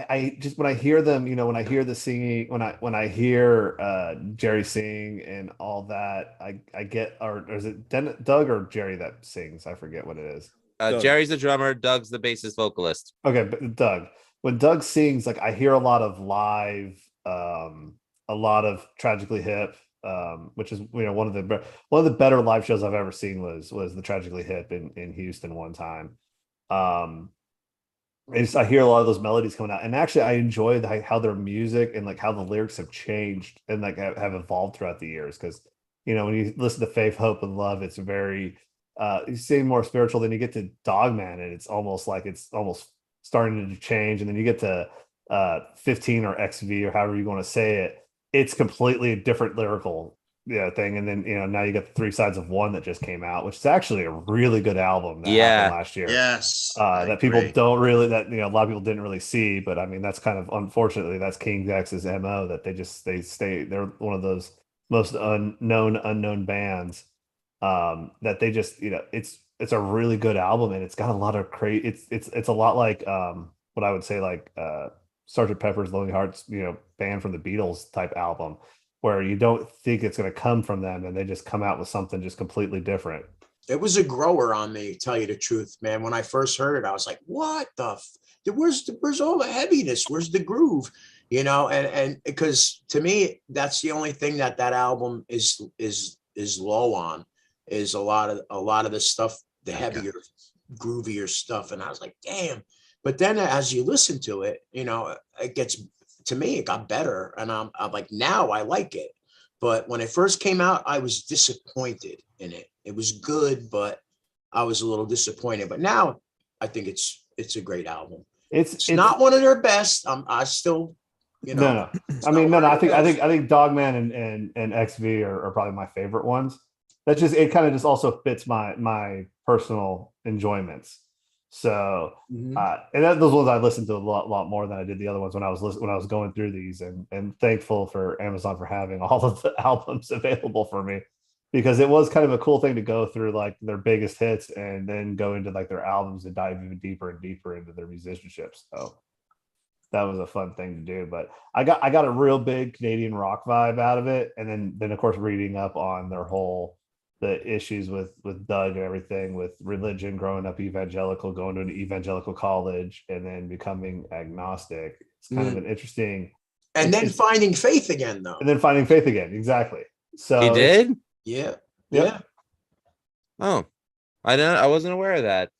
I just when I hear them, when I hear the singing, when I hear Jerry sing and all that, I get, or is it Doug or Jerry that sings? I forget what it is. Jerry's the drummer. Doug's the bassist vocalist. Okay, but Doug. When Doug sings, like I hear a lot of live, a lot of Tragically Hip, which is one of the better live shows I've ever seen was the Tragically Hip in Houston one time. I hear a lot of those melodies coming out, and actually I enjoy how their music and like how the lyrics have changed and like have evolved throughout the years. Because when you listen to Faith, Hope, and Love, it's very you seem more spiritual. Then you get to Dogman, and it's almost starting to change, and then you get to 15 or XV or however you want to say it. It's completely a different lyrical thing, and then now you got the Three Sides of One that just came out, which is actually a really good album that happened last year. Yes, that people don't really, that a lot of people didn't really see, but I mean that's kind of, unfortunately, that's King's X's MO, that they're one of those most unknown bands that they just it's a really good album, and it's got a lot of it's a lot like what I would say like Sgt. Pepper's Lonely Hearts band from the Beatles type album, where you don't think it's going to come from them, and they just come out with something just completely different. It was a grower on me, tell you the truth, man. When I first heard it, I was like, what where's all the heaviness? Where's the groove? And because to me, that's the only thing that album is low on, is a lot of the stuff, the heavier, groovier stuff. And I was like, damn. But then as you listen to it, it gets, to me, it got better. And I'm like, now I like it. But when it first came out, I was disappointed in it. It was good, but I was a little disappointed. But now I think it's a great album. It's not one of their best. I still, No. I mean, no. I think Dogman and XV are probably my favorite ones. That's just, it kind of just also fits my personal enjoyments. So, and those ones I listened to a lot more than I did the other ones when I was going through these, and thankful for Amazon for having all of the albums available for me, because it was kind of a cool thing to go through like their biggest hits and then go into like their albums and dive even deeper and deeper into their musicianship. So that was a fun thing to do. But I got a real big Canadian rock vibe out of it, and then of course reading up on the issues with Doug and everything, with religion, growing up evangelical, going to an evangelical college, and then becoming agnostic. It's kind of an interesting. And then finding faith again, though. And then finding faith again, exactly. So he did. Yeah. Oh, I wasn't aware of that.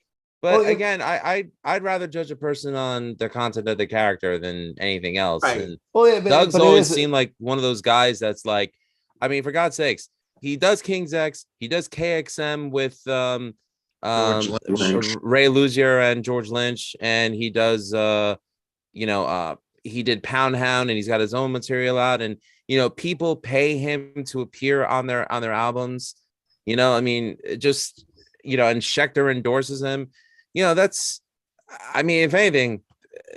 But Well, again, I'd rather judge a person on the content of the character than anything else. Right. And Well, Doug's always seemed like one of those guys that's like, I mean, for God's sakes, he does King's X, he does KXM with Ray Luzier and George Lynch, and he does he did Pound Hound, and he's got his own material out, and people pay him to appear on their albums. I mean, just and Schecter endorses him. That's, I mean, if anything,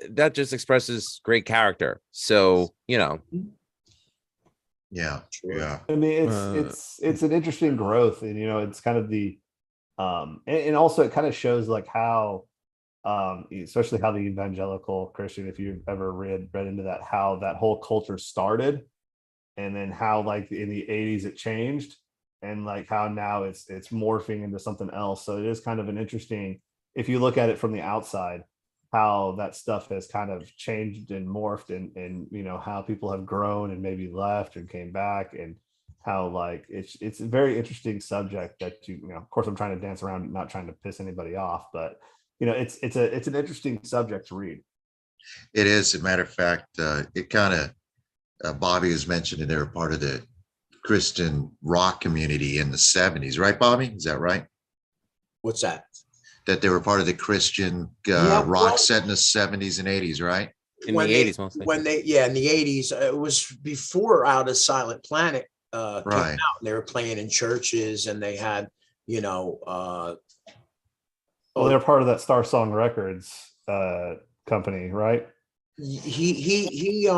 that just expresses great character. So Yeah. I mean, it's an interesting growth, and it's kind of the and also it kind of shows like how especially how the evangelical Christian, if you've ever read into that, how that whole culture started, and then how like in the 80s it changed, and like how now it's morphing into something else. So it is kind of an interesting, if you look at it from the outside, how that stuff has kind of changed and morphed, and how people have grown and maybe left and came back, and how like it's a very interesting subject that you know, of course I'm trying to dance around, not trying to piss anybody off, but you know, it's an interesting subject to read. It is. As a matter of fact, it kind of Bobby was mentioning they were part of the Christian rock community in the 70s, right, Bobby? Is that right? What's that? That they were part of the Christian Yeah, rock well- set in the 70s and 80s, right? In when the they- 80s mostly. When they, yeah, in the 80s, it was before Out of Silent Planet came Right. out. They were playing in churches, and they had, you know, Well, they're part of that Star Song Records company, right? he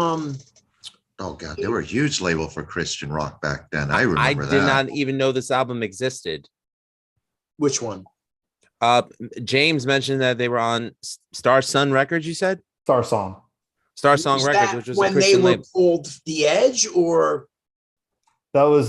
Oh God, they were a huge label for Christian rock back then. I I remember did that. not even know this album existed. which one? James mentioned that they were on Star Sun Records, you said? Star Song. Star Song Was Records, that which was a when they Christian were label. pulled The Edge, or That was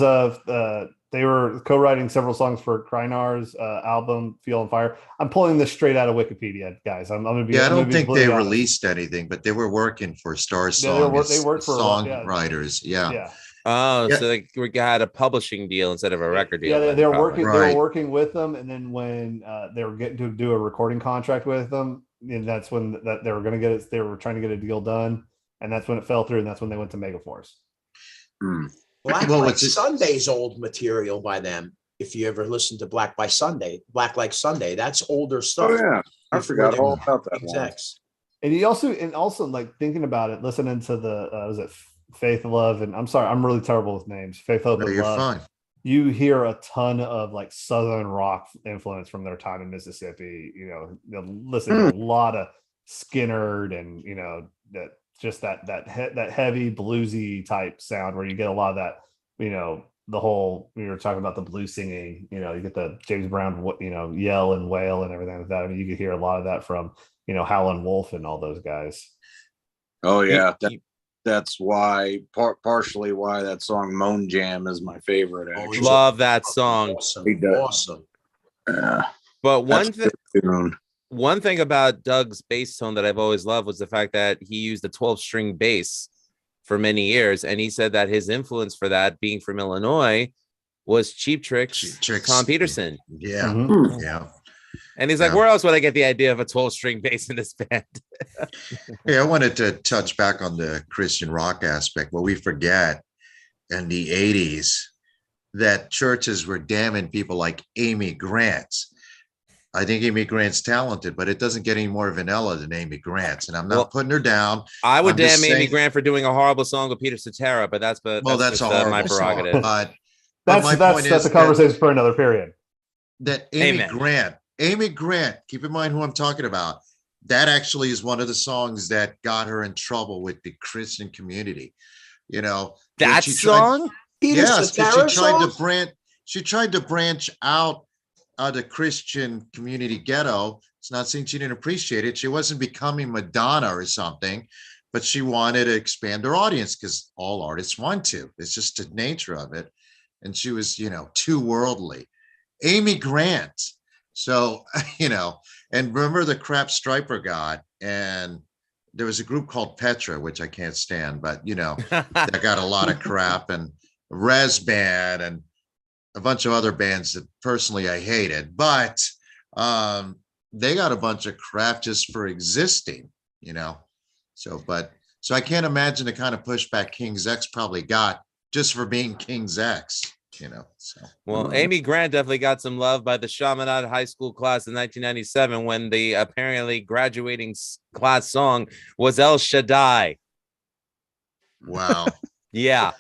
they were co-writing several songs for Krynar's album Feel on Fire. I'm pulling this straight out of Wikipedia, guys. I'm gonna be Yeah, I I'm gonna don't be think they completely honest. released anything, but they were working for Star Yeah, Song. they worked for a lot, yeah. songwriters. Yeah. Yeah. Oh, Yeah. so they had a publishing deal instead of a record deal. Yeah, then, they were probably. working. They Right. were working with them, and then when they were getting to do a recording contract with them, and that's when that they were going to get it. They were trying to get a deal done, and that's when it fell through, and that's when they went to Megaforce. Black Well, Like it's- Sunday's old material by them? If you ever listen to Black Like Sunday, that's older stuff. Oh yeah, I Before forgot they all were about that. King's one. X. And he also like thinking about it, listening to the was it Faith, Love, and I'm sorry, I'm really terrible with names. Faith, Hope, No, and you're Love. fine. You hear a ton of like Southern rock influence from their time in Mississippi. You know, they'll listen to a lot of Skinner and you know that just that heavy bluesy type sound where you get a lot of that. You know, the whole we were talking about the blues singing. You know, you get the James Brown, you know, yell and wail and everything like that. I mean, you could hear a lot of that from you know Howlin' Wolf and all those guys. Oh yeah, You- that's why partially why that song "Moan Jam" is my favorite. Oh, Actually, Love that song. Awesome. He does. Awesome. yeah, But that's a good tune. one thing about Doug's bass tone that I've always loved was the fact that he used a 12-string bass for many years, and he said that his influence for that, being from Illinois, was Cheap Tricks, Cheap Tricks. Tom Peterson. Yeah. Mhm. Yeah. And he's like, Yeah. where else would I get the idea of a 12-string bass in this band? Yeah, I wanted to touch back on the Christian rock aspect. What we forget in the 80s that churches were damning people like Amy Grant. I think Amy Grant's talented, but it doesn't get any more vanilla than Amy Grant's. And I'm not Well, putting her down. I would I'm just damn Amy saying- Grant for doing a horrible song with Peter Cetera, but that's That's just, a horrible my song, prerogative. but That's my that's point that's is a conversation for another period. that Amy Amen. Grant, keep in mind who I'm talking about. That actually is one of the songs that got her in trouble with the Christian community. You know, when That she tried- song? Peter Yes, but Cetera she tried song? to branch. She tried to branch out of the Christian community ghetto. It's not saying she didn't appreciate it. She wasn't becoming Madonna or something, but she wanted to expand her audience because all artists want to. It's just the nature of it. And she was, you know, too worldly. Amy Grant. So, you know, and remember the crap Striper got, and there was a group called Petra, which I can't stand, but you know, that got a lot of crap, and Res Band and a bunch of other bands that personally I hated, but they got a bunch of crap just for existing, you know. So I can't imagine the kind of pushback King's X probably got just for being King's X, you know. So Well, Amy Grant definitely got some love by the Chaminade High School class in 1997 when the apparently graduating class song was El Shaddai. wow. Yeah.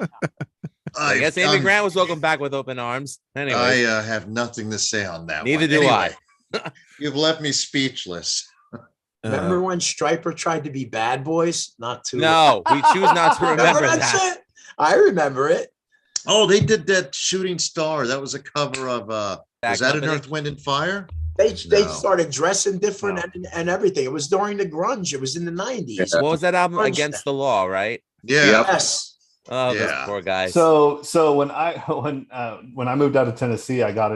I guess Amy I'm- Grant was welcomed back with open arms. Anyway, I have nothing to say on that. neither one. do Anyway, I. You've left me speechless. Remember when Striper tried to be Bad Boys? Not too. No, we choose not to remember that that. shit? I remember it. Oh, they did that Shooting Star. That was a cover of was that an Company? Earth, Wind and Fire? They No. started dressing different No. and everything. It was during the grunge. It was in the 90s. Yeah. What was that album? Punch Against that. the Law, right? Yeah. Yep. Yes. Oh, those Yeah. poor guys. So when I moved out of Tennessee, I got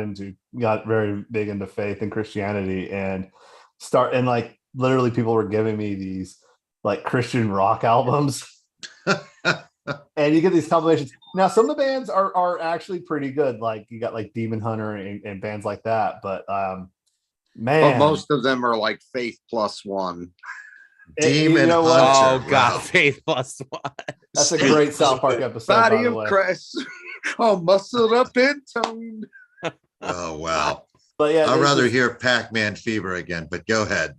very big into faith and Christianity and like literally people were giving me these like Christian rock albums. And you get these compilations. Now some of the bands are actually pretty good. Like you got like Demon Hunter and bands like that. But But man, most of them are like Faith Plus One. Demon you know what? Hunter. Oh God, Wow. Faith Plus One. That's a great South Park episode. By Body the of way. Christ, all muscled up and toned. Oh wow. But yeah, I'd they rather just- hear Pac-Man Fever again, but go ahead.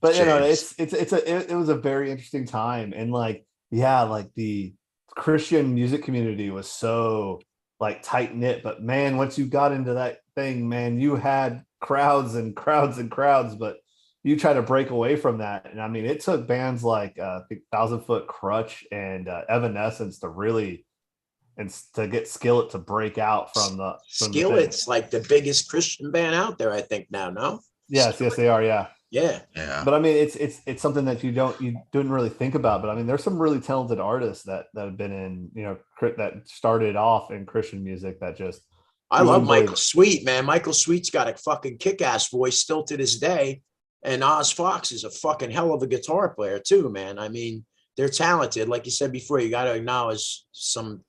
But you know, James. it was a very interesting time, and like yeah, like the Christian music community was so like tight knit. But man, once you got into that thing, man, you had crowds and crowds and crowds. But you try to break away from that, and I mean, it took bands like I think 1,000 Foot Crutch and Evanescence to really and to get Skillet to break out from the Skillet's like the biggest Christian band out there, I think now. No. yes, they are, yeah. Yeah. Yeah. But I mean, it's something that you didn't really think about. But I mean, there's some really talented artists that have been in, you know, that started off in Christian music that just. I you love wouldn't believe Michael Sweet, man. Michael Sweet's got a fucking kick-ass voice still to this day. And Oz Fox is a fucking hell of a guitar player too, man. I mean, they're talented. Like you said before, you got to acknowledge some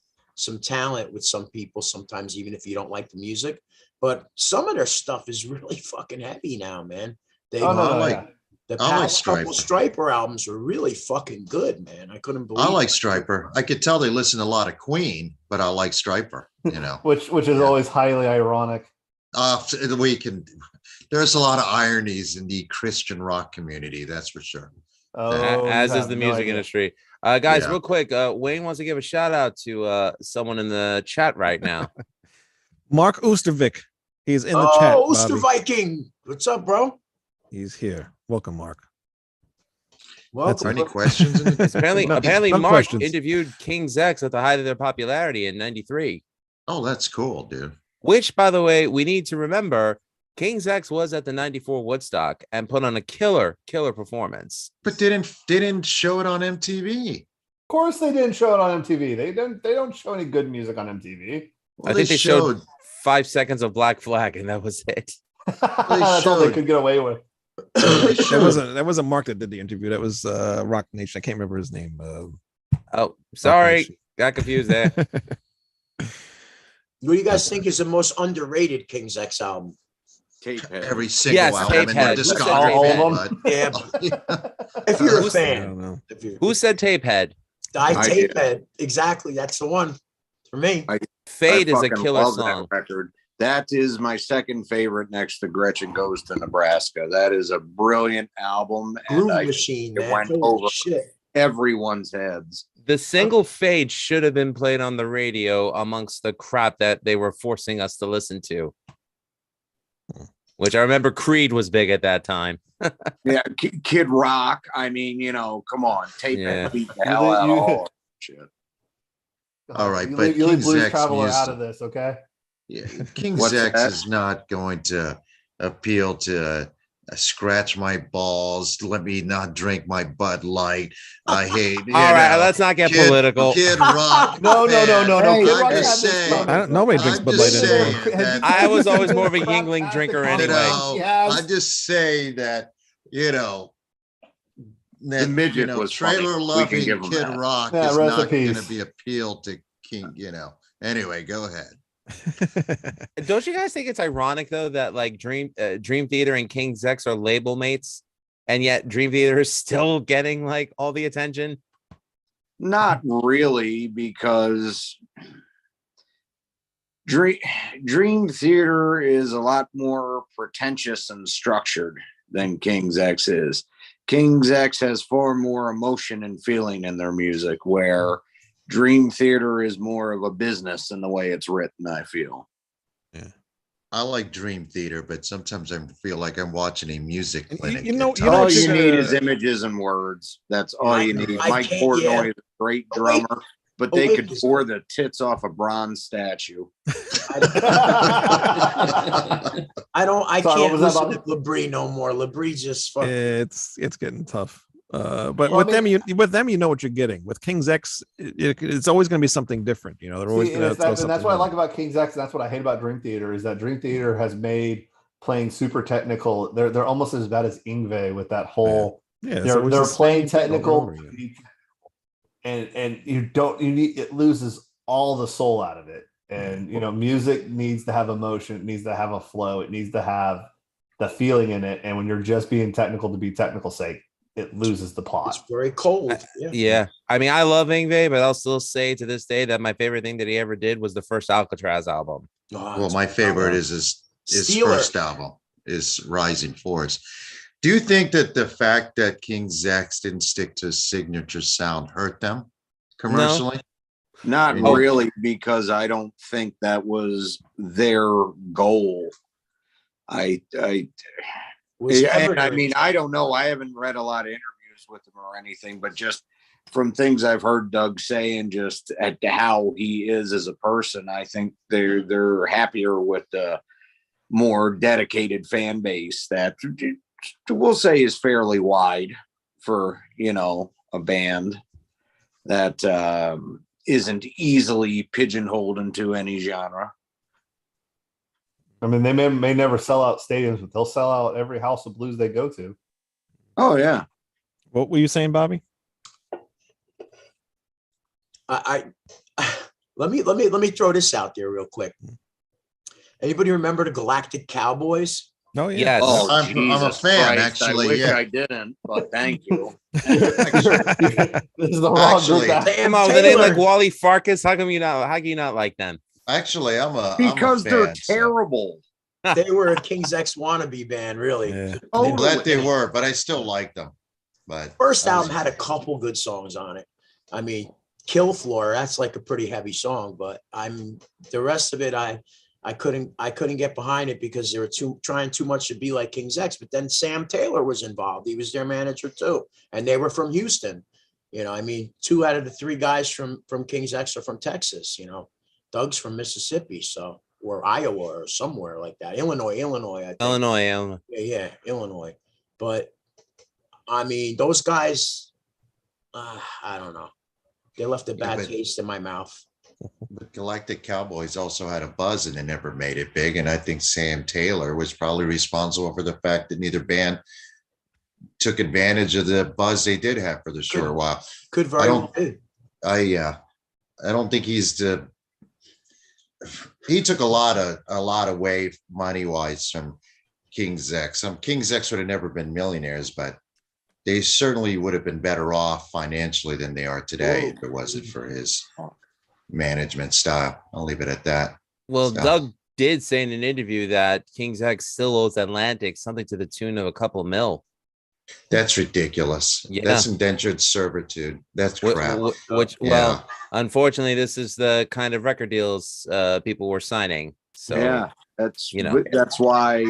talent with some people sometimes, even if you don't like the music. But some of their stuff is really fucking heavy now, man. They Oh, no, I no, like- yeah. the I like past couple Stryper. Stryper albums were really fucking good, man. I couldn't believe I like it. Stryper. I could tell they listen to a lot of Queen, but I like Stryper, you know. Which is Yeah. always highly ironic. There's a lot of ironies in the Christian rock community, that's for sure. Oh, As you is the have no music idea. industry. Guys, Yeah. real quick, Wayne wants to give a shout out to someone in the chat right now. Mark Oostervik. He's in the chat. Oh, Ooster Bobby. Viking. What's up, bro? He's here. Welcome, Mark. Welcome. Any questions? In the- apparently, No- apparently, no Mark questions. interviewed King's X at the height of their popularity in '93. Oh, that's cool, dude. Which, by the way, we need to remember, King's X was at the '94 Woodstock and put on a killer performance. But didn't show it on MTV. Of course, they didn't show it on MTV. They don't show any good music on MTV. Well, I think they showed 5 seconds of Black Flag, and that was it. That's all they showed- could get away with. they That showed- wasn't Mark that did the interview. That was Rock Nation. I can't remember his name. Oh, sorry, Nation. got confused there. What do you guys think is the most underrated King's X album? Tapehead. every single Yes, album in their Tapehead. Who said discography. All of them? Yeah, if you're a Who's- I fan. don't know. If you're, Who said Tapehead? I did. Tapehead. Exactly. That's the one for me. Fade I is a fucking killer love song. That record. That is my second favorite next to Gretchen Goes to Nebraska. That is a brilliant album, Groove and Machine, it man. went Holy over. shit. everyone's heads. The single Fade should have been played on the radio amongst the crap that they were forcing us to listen to. Which I remember Creed was big at that time. Yeah, Kid Rock. I mean, come on, tape Yeah. and beat the hell out of all that shit. All right, you but leave, you leave King's Blues X Traveler music- out of this, okay? Yeah, King's What's X that? is not going to appeal to scratch my balls. Let me not drink my Bud Light. I hate. All right, let's not get political. Kid Rock. No. man, Kid Rock I'm had just this saying. problem. Nobody drinks I'm Bud just Light anymore. saying that- I was always more of a Yingling drinker You anyway. know, Yes. I just say that The midget was funny. trailer We can loving give 'em Kid that. Rock Yeah, is rest in not going to peace. be appealed to King. Anyway, go ahead. Don't you guys think it's ironic though that like Dream Theater and King's X are label mates, and yet Dream Theater is still getting like all the attention? Not really, because Dream Theater is a lot more pretentious and structured than King's X is. King's X has far more emotion and feeling in their music, where Dream Theater is more of a business in the way it's written, I feel. I like Dream Theater, but sometimes I feel like I'm watching a music You- clinic. you know- at you know All what times. you you need gotta- is images and words. That's all I- you need. I Mike can't- Portnoy yeah. is a great Oh, wait. drummer, but Oh, they wait. could bore the tits off a bronze statue. I Sorry, what can't was that, listen to Bob? Labrie no more. Labrie just fucking. It's getting tough. But Well, I with mean- them, you know what you're getting. With King's X, it's always going to be something different. They're always See, going and to that's what I like about King's X, and that's what I hate about Dream Theater, is that Dream Theater has made playing super technical. They're almost as bad as Ingve with that whole. Yeah, They're playing technical, and it loses all the soul out of it. And music needs to have emotion, it needs to have a flow, it needs to have the feeling in it. And when you're just being technical to be technical sake, it loses the plot. It's very cold. Yeah. I mean, I love Yngwie, but I'll still say to this day that my favorite thing that he ever did was the first Alcatraz album. Well, my favorite is his Steeler. first album, is Rising Force. Do you think that the fact that King's X didn't stick to his signature sound hurt them commercially? Not Oh. really, because I don't think that was their goal. Was Yeah, and I Evergreen. mean, I don't know. I haven't read a lot of interviews with him or anything, but just from things I've heard Doug say and just at how he is as a person, I think they're happier with the more dedicated fan base that we'll say is fairly wide for a band that isn't easily pigeonholed into any genre. I mean, they may never sell out stadiums, but they'll sell out every house of blues they go to. Oh yeah. What were you saying, Bobby? I let me throw this out there real quick. Anybody remember the Galactic Cowboys? Oh yeah. Yes. Oh, I'm a Jesus fan, Christ. actually, I wish yeah. I didn't, but thank you. This is the wrong Actually, group. Sam Come on, with a name like Taylor. Wally Farkas, how can you not like them? Actually, I'm a Because I'm a they're fan, so terrible. They were a King's X wannabe band, really. Yeah. I'm glad they Totally. were, but I still like them. But First I was- album had a couple good songs on it. I mean, Kill Floor, that's like a pretty heavy song, but the rest of it I couldn't get behind it because they were trying too much to be like King's X. But then Sam Taylor was involved. He was their manager too. And they were from Houston. I mean, 2 out of the 3 guys from King's X are from Texas. Doug's from Mississippi, or Iowa or somewhere like that. Illinois, I think. Illinois. Yeah, Illinois. But I mean, those guys, I don't know. They left a bad but- taste in my mouth. The Galactic Cowboys also had a buzz and they never made it big. And I think Sam Taylor was probably responsible for the fact that neither band took advantage of the buzz they did have for the short while. Could very well be. I don't think he took a lot away money wise from King's X. King's X would have never been millionaires, but they certainly would have been better off financially than they are today if it wasn't for his management style. I'll leave it at that. Well, So- Doug did say in an interview that King's X still owes Atlantic something to the tune of a couple mil. That's ridiculous. Yeah. That's indentured servitude. That's crap. Which Yeah. well, unfortunately, this is the kind of record deals people were signing. So yeah, that's you know. that's why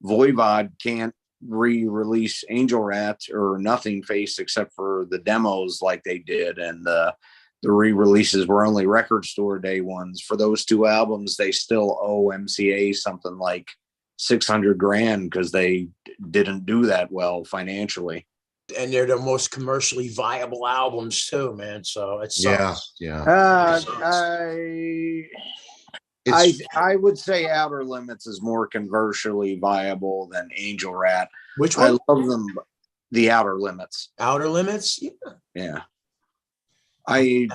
Voivod can't re-release Angel Rat or Nothing Face except for the demos like they did, and the re-releases were only record store day ones. For those 2 albums, they still owe MCA something like $600,000 because they didn't do that well financially. And they're the most commercially viable albums too, man. So it's Yeah, yeah. I would say Outer Limits is more commercially viable than Angel Rat. Which I one? love them, the Outer Limits. Outer Limits. Yeah. Yeah. I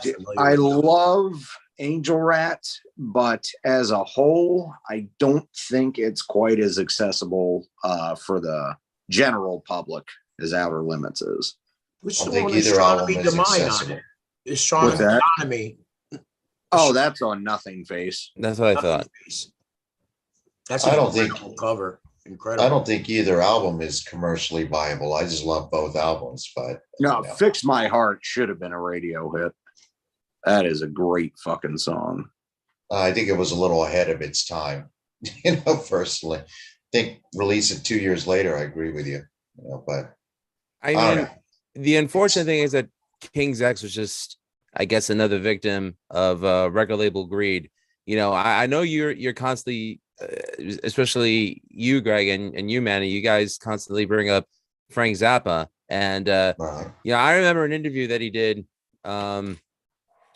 love Angel Rat, but as a whole, I don't think it's quite as accessible for the general public as Outer Limits is. Which I the think one with either album Astronomy is Divine on accessible. it? Astronomy What's that? Economy. Oh, that's on Nothing Face. that's what I thought. That's I an don't think- incredible cover. Incredible. I don't think either album is commercially viable. I just love both albums, but No, Yeah. Fix My Heart should have been a radio hit. That is a great fucking song. I think it was a little ahead of its time. Personally, I think release it 2 years later. I agree with you. But I don't mean, know. the unfortunate thing is that King's X was just, I guess, another victim of record label greed. I know you're constantly, especially you, Greg, and you, Manny, you guys constantly bring up Frank Zappa. And, right. I remember an interview that he did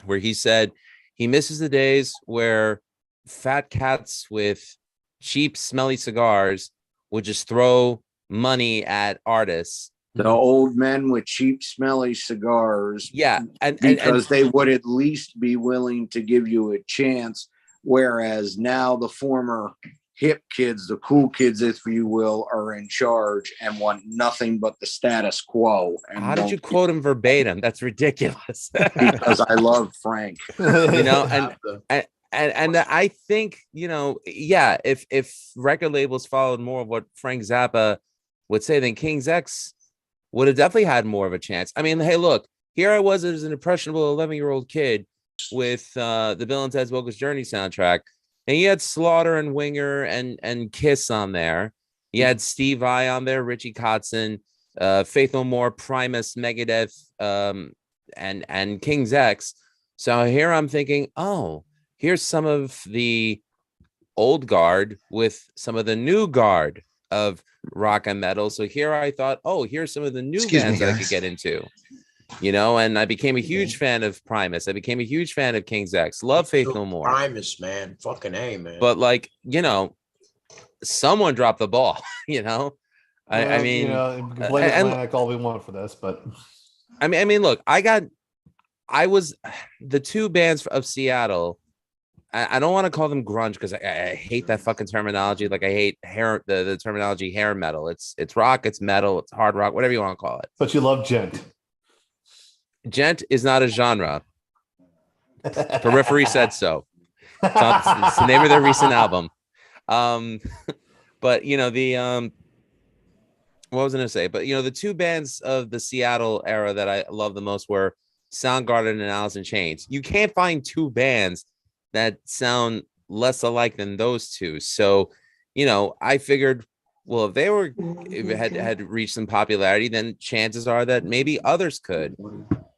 where he said he misses the days where fat cats with cheap, smelly cigars would just throw money at artists The old men with cheap, smelly cigars. Yeah, and because they would at least be willing to give you a chance. Whereas now the former hip kids, the cool kids, if you will, are in charge and want nothing but the status quo. And how did you quote him verbatim? That's ridiculous. Because I love Frank. You know, and I think, you know, yeah, if record labels followed more of what Frank Zappa would say, then King's X would have definitely had more of a chance. I mean, hey, look, here I was as an impressionable 11-year-old kid with the Bill and Ted's Bogus Journey soundtrack, and you had Slaughter and Winger and Kiss on there. You had Steve Vai on there, Richie Kotzen, Faith No More, Primus, Megadeth, and King's X. So here I'm thinking, oh, here's some of the old guard with some of the new guard of rock and metal. So here I thought, oh, here's some of the new bands I could get into, you know, and I became a huge fan of Primus. I became a huge fan of King's X. Love Faith No More. Primus, man. Fucking A, man. But like, you know, someone dropped the ball, you know. I mean, you know, blame Atlantic all we want for this, but I mean, look, I was the two bands of Seattle. I don't want to call them grunge because I hate that fucking terminology. Like I hate the terminology hair metal. It's rock, it's metal, it's hard rock, whatever you want to call it. But you love gent. Gent is not a genre. Periphery said so. It's the name of their recent album. But you know what was I gonna say? But you know, the two bands of the Seattle era that I love the most were Soundgarden and Alice in Chains. You can't find two bands that sound less alike than those two. So, you know, I figured, well, if they had reached some popularity, then chances are that maybe others could.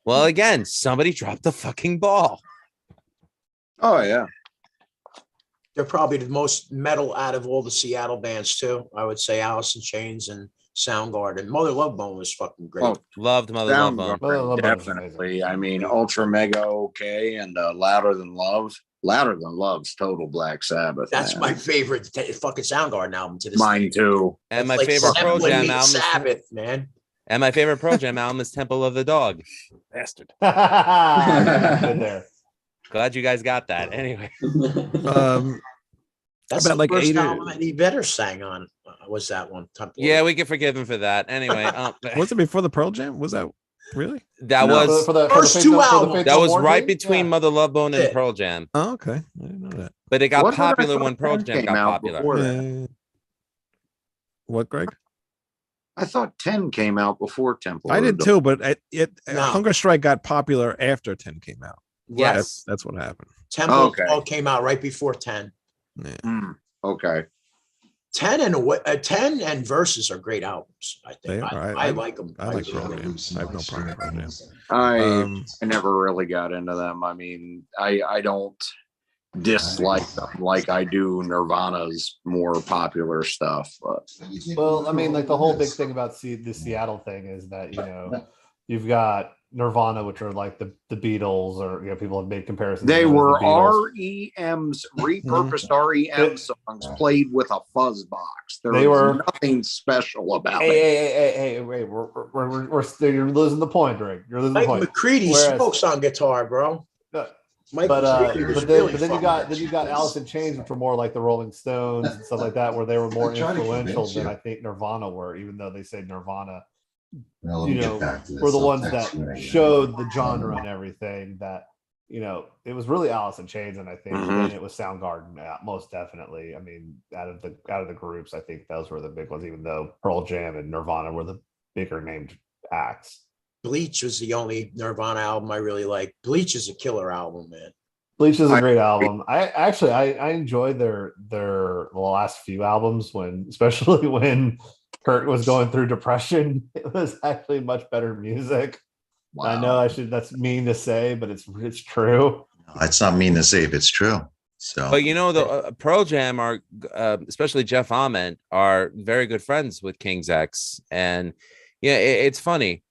Well, again, somebody dropped the fucking ball. Oh yeah. They're probably the most metal out of all the Seattle bands too. I would say Alice in Chains and Soundgarden. Mother Love Bone was fucking great. Oh, Loved Mother Love Bone. Soundgarden, definitely. I mean, Ultra Mega okay, and Louder Than Love. Louder Than Love's total Black Sabbath. That's man. my favorite fucking Soundgarden album to this Mine day. too. And That's my favorite Pearl Jam album. Sabbath, man. And my favorite Pearl Jam album is Temple of the Dog. Bastard. Good there. Glad you guys got that. Anyway. That's about the like first 8 or- album that he better sang on. Was that one? Temple. Yeah, we can forgive him for that. Anyway, Was it before the Pearl Jam? Was that really? that No, was First two albums. that was right between Mother Love Bone and Yeah. Pearl Jam. Oh, okay. I didn't know that. But it got What did I popular thought when Pearl 10 Jam came got out popular. before that? What, Greg? I thought 10 came out before Temple. I of the did Dog. too, but No. Hunger Strike got popular after 10 came out. Yes. That's what happened. Temple Okay. all came out right before 10. Yeah. Okay. 10 and Versus are great albums. I They think are. I like them. I like really Pearl Jam. I have no problem with Pearl Jam. I never really got into them. I mean, I don't dislike them like I do Nirvana's more popular stuff. But Well, I mean, like the whole big thing about the Seattle thing is that, you know, you've got Nirvana, which are like the Beatles, or, you know, people have made comparisons. they to them as were the Beatles. REM's repurposed REM songs played with a fuzz box. There They was were- nothing special about it. Hey, wait, you're losing the point, Drake. You're losing the Mike point. McCready Whereas- smokes on guitar, bro. Uh, Mike But McCready was but then, really but then you fucking got Alice in Chains, which were more like the Rolling Stones and stuff like that, where they were more influential than I think Nirvana were, even though they say Nirvana, you know, were the ones that showed the genre and everything. That, you know, it was really Alice in Chains, and I think Mhm. then it was Soundgarden, most definitely. I mean, out of the groups, I think those were the big ones, even though Pearl Jam and Nirvana were the bigger named acts. Bleach was the only Nirvana album I really like. Bleach is a killer album, man. Bleach is a great album. I enjoyed their the last few albums, when especially when Kurt was going through depression. It was actually much better music. I know that's mean to say, but it's true. It's not mean to say, but it's true. So, But you know, the Pearl Jam are, especially Jeff Ament, are very good friends with King's X, and yeah, it's funny.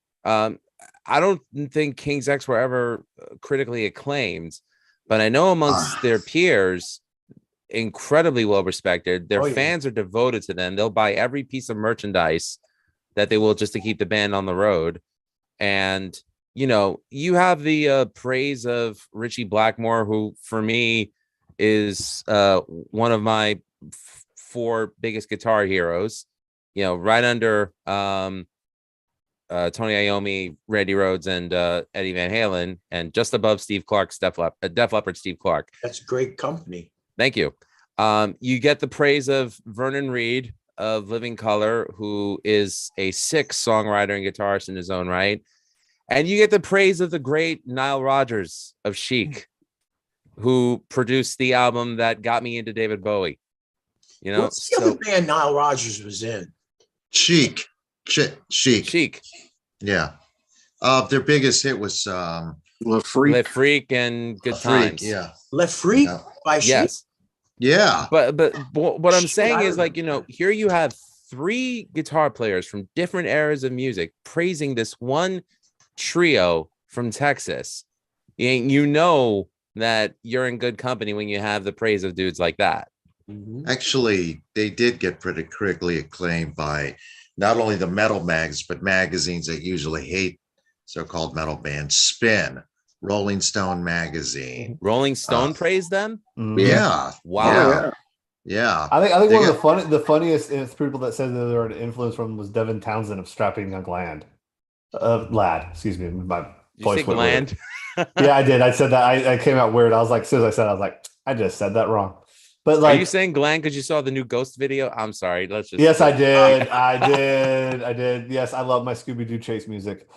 I don't think King's X were ever critically acclaimed, but I know amongst their peers, incredibly well respected. Their Oh, yeah. fans are devoted to them. They'll buy every piece of merchandise that they will just to keep the band on the road. And you know, you have the praise of Richie Blackmore, who for me is one of my four biggest guitar heroes. You know, right under Tony Iommi, Randy Rhoads, and Eddie Van Halen, and just above Steve Clark's Def Leppard, Steve Clark. That's great company. Thank you. You get the praise of Vernon Reid of Living Color, who is a sick songwriter and guitarist in his own right. And you get the praise of the great Nile Rodgers of Chic, who produced the album that got me into David Bowie. You know, What's the other band Nile Rodgers was in? Chic. Chic. Yeah. Their biggest hit was Le Freak. Le Freak and Good Times. Yeah. Le Freak Yeah. by Chic? Yes. Yeah. But what I'm Shit, saying I is, like, you know, here you have three guitar players from different eras of music praising this one trio from Texas. You know that you're in good company when you have the praise of dudes like that. Mhm. Actually, they did get pretty critically acclaimed by not only the metal mags, but magazines that usually hate so-called metal bands. Spin, Rolling Stone magazine. Rolling Stone praised them. Mhm. Yeah. Wow. Yeah. I think They one of got- the funniest people that said that they were an influence from was Devin Townsend of Strapping Young Lad. Excuse me, my Did you voice say went weird. Gland? Yeah, I did. I said that. I came out weird. I was like, as soon as I said it, I was like, I just said that wrong. But Are like, you saying Glenn because you saw the new Ghost video? I'm sorry. Let's just. yes, I did. I did. Yes, I love my Scooby Doo chase music.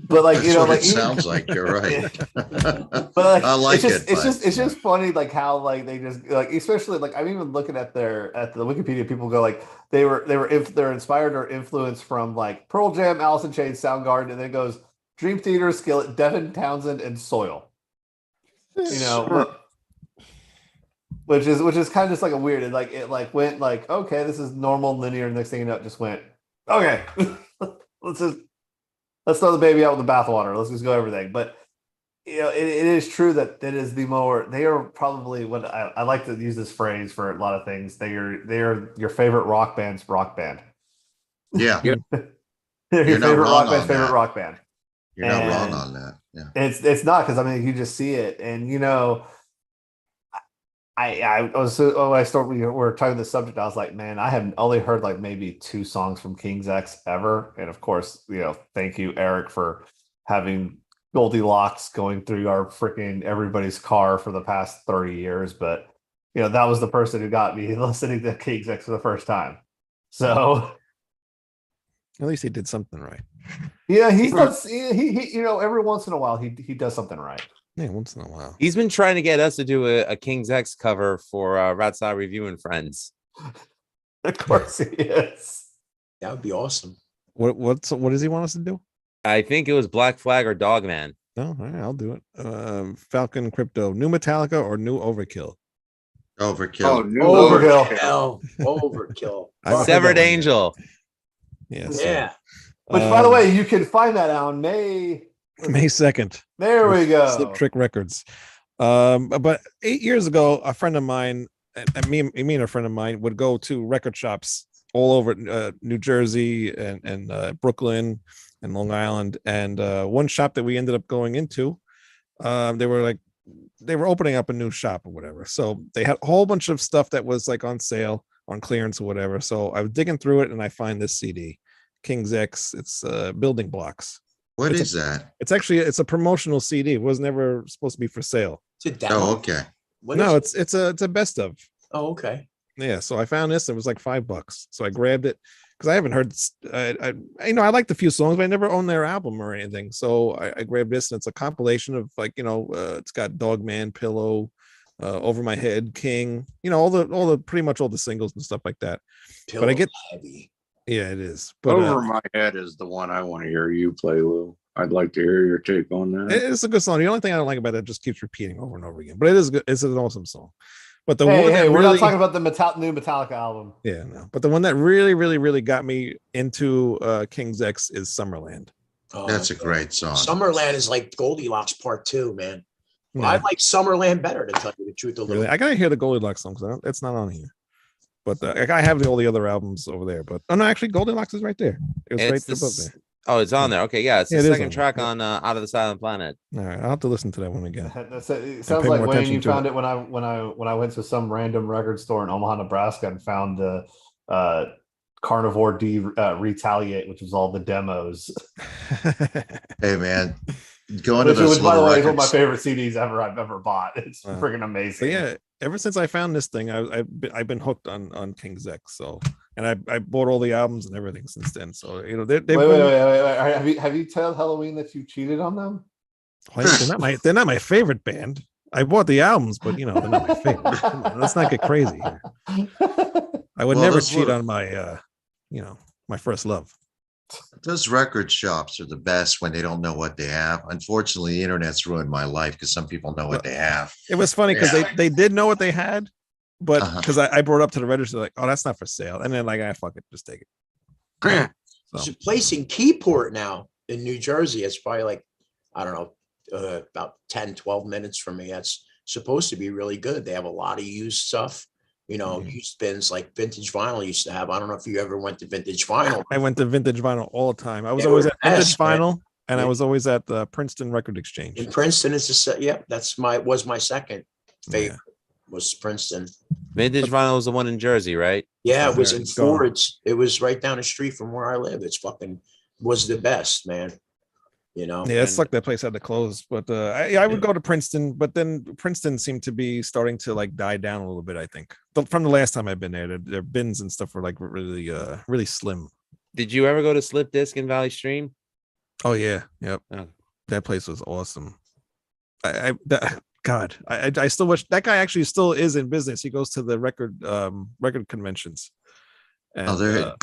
But like, That's you know, what like it sounds like. You're right. But like, I like it's just funny, like how like they just like, especially like I'm even looking at the Wikipedia, people go like they're inspired or influenced from like Pearl Jam, Alice in Chains, Soundgarden, and then it goes Dream Theater, Skillet, Devin Townsend, and Soil. You know, Sure. which is kind of just like a weird. It like went like, okay, this is normal linear. Next thing you know, it just went, okay, let's throw the baby out with the bathwater. Let's just go everything. But you know, it is true that they are probably what I like to use this phrase for a lot of things. They are your favorite rock band's rock band. Yeah. Yeah. They're your You're not favorite wrong rock band's on favorite that. rock band. You're not wrong And- on that. Yeah. It's not, because I mean you just see it, and you know, I was when I started, we were talking the subject, I was like, man, I have only heard like maybe 2 songs from King's X ever, and of course, you know, thank you, Eric, for having Goldilocks going through our freaking everybody's car for the past 30 years. But you know, that was the person who got me listening to King's X for the first time. So At least he did something right. yeah, he's not, he you know, every once in a while he does something right. Yeah, once in a while. He's been trying to get us to do a King's X cover for Ratsai Review and Friends. Of course he is. That would be awesome. What does he want us to do? I think it was Black Flag or Dogman. No, all right, I'll do it. Falcon Crypto, new Metallica or new Overkill? Overkill. Oh, new Overkill. Overkill. I've heard Severed that one. Angel. Yes. Yeah. Which, by the way, you can find that on May 2nd. There we go. Slip Trick Records. But 8 years ago, a friend of mine, and me and a friend of mine would go to record shops all over New Jersey and Brooklyn and Long Island. And one shop that we ended up going into, they were opening up a new shop or whatever. So they had a whole bunch of stuff that was like on sale, on clearance or whatever. So I was digging through it and I find this CD, King's X. It's Building Blocks. What It's is that? It's a promotional CD. It was never supposed to be for sale. It's a demo. Oh, okay. What No, is it's a best of. Oh, okay. Yeah, so I found this. It was like $5, so I grabbed it because I haven't heard. I liked a few songs, but I never owned their album or anything. So I grabbed this, and it's a compilation of like it's got Dogman, Pillow, Over My Head, King. All the pretty much all the singles and stuff like that. But I get heavy. Yeah, it is. But Over My Head is the one I want to hear you play, Lou. I'd like to hear your take on that. it's a good song. The only thing I don't like about it just keeps repeating over and over again. But it is good. It's an awesome song. But the one that we're really, not talking about the new Metallica album. yeah, no. But the one that really, really, really got me into King's X is Summerland. Oh, That's a great song. Summerland is like Goldilocks Part 2, man. Well, Yeah, I like Summerland better, to tell you the truth. A little. really. I gotta hear the Goldilocks song because it's not on here. But like, I have all the other albums over there. But oh no, actually, Goldilocks is right there. It was It's right the above s- there. Oh, it's on there. Okay, yeah, it's Yeah, the it is second on there. track Yeah. on Out of the Silent Planet. All right, I'll have to listen to that one again. It sounds pay like more Wayne, attention you to found it. it when I went to some random record store in Omaha, Nebraska, and found the Carnivore D Retaliate, which was all the demos. Hey man, going to Which, those by the little way, is one of my records. favorite CDs I've ever bought. It's Wow. freaking But amazing. yeah, ever since I found this thing, I've been hooked on King's X. So, and I bought all the albums and everything since then. So you know they've Wait, wait, been, wait. Have you told Halloween that you cheated on them? like, they're not my favorite band. I bought the albums, but you know they're not my favorite. Come on, let's not get crazy here. I would Well, never those cheat little- on my my first love. Those record shops are the best when they don't know what they have. Unfortunately, the internet's ruined my life because some people know what they have. It was funny because Yeah. they did know what they had, but Uh-huh. because I brought it up to the register, like, oh, that's not for sale, and then like, fuck it, just take it. There's a place in Keyport now in New Jersey. It's probably like, I don't know, about 10, 12 minutes from me. That's supposed to be really good. They have a lot of used stuff, used bins like Vintage Vinyl used to have. I don't know if you ever went to Vintage Vinyl. I went to Vintage Vinyl all the time. I was They always were at the Vintage best, man. Vinyl, and I Yeah. was always at the Princeton Record Exchange. In Princeton, it's that's was my second favorite was Princeton. Vintage Vinyl was the one in Jersey, right? Yeah, it was There, in it's gone. Ford's. It was right down the street from where I live. It's fucking was the best, man. Yeah, it and- sucked that place had to close. But I would go to Princeton, but then Princeton seemed to be starting to like die down a little bit. I think from the last time I've been there, their bins and stuff were like really slim. Did you ever go to Slip Disc in Valley Stream? Oh yeah, yep. Oh. That place was awesome. God, I still wish that guy actually still is in business. He goes to the record conventions. And, Oh, there.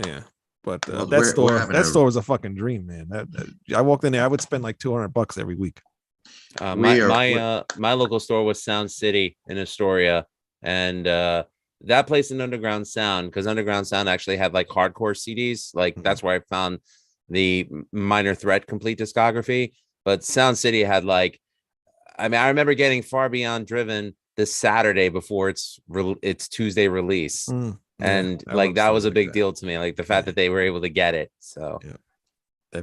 yeah. But Well, that we're having a- store was a fucking dream, man. I walked in there, I would spend like $200 every week. My local store was Sound City in Astoria, and that place in Underground Sound, because Underground Sound actually had like hardcore CDs. Like that's where I found the Minor Threat complete discography. But Sound City had like, I remember getting Far Beyond Driven this Saturday before its Tuesday release. And like that was a big deal to me, like the fact that they were able to get it. So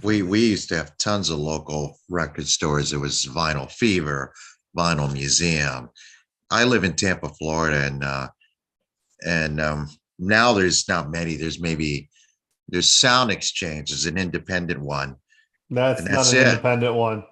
We used to have tons of local record stores. It was Vinyl Fever, Vinyl Museum. I live in Tampa, Florida, and now there's not many. There's Sound Exchange is an independent one. That's And not that's an it. independent one.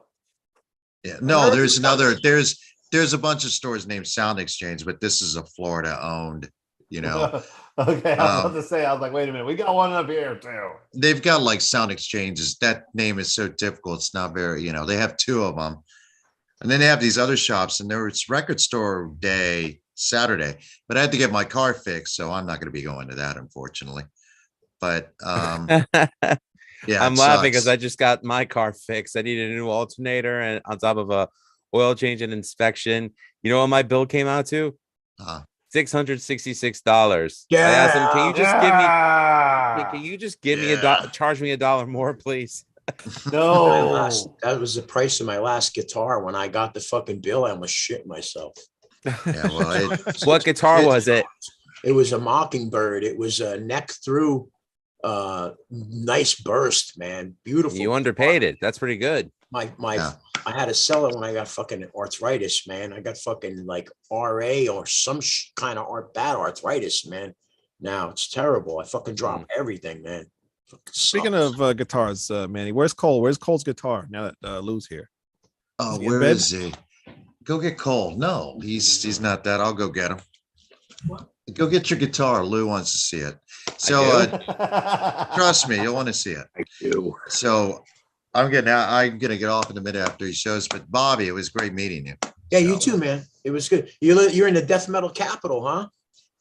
Yeah, no, there's another. There's a bunch of stores named Sound Exchange, but this is a Florida owned. Okay, I was about to say, I was like, wait a minute, we got one up here too. They've got like Sound Exchanges. That name is so typical. It's not very, they have two of them. And then they have these other shops, and there was record store day Saturday, but I had to get my car fixed. So I'm not going to be going to that, unfortunately. But yeah, I'm it laughing because sucks. I just got my car fixed. I needed a new alternator and on top of a oil change and inspection. You know what my bill came out to? $666. I asked him, can you just give me charge me $1 more, please? No. That was the price of my last guitar. When I got the fucking bill, I almost shit myself. Yeah, well, What guitar was it? It was a Mockingbird. It was a neck through, nice burst, man. Beautiful. You underpaid it. That's pretty good. I had to sell it when I got fucking arthritis, man. I got fucking like RA or some kind of bad arthritis, man. Now it's terrible. I fucking drop everything, man. Speaking of guitars, Manny, where's Cole? Where's Cole's guitar now that Lou's here? oh, Is he in where bed? is he? Go get Cole. No, he's not that. I'll go get him. Go get your guitar. Lou wants to see it. So trust me, you'll want to see it. I do. So I'm gonna get off in a minute after he shows. But Bobby, it was great meeting you. Yeah, you too, man. It was good. You're in the death metal capital, huh?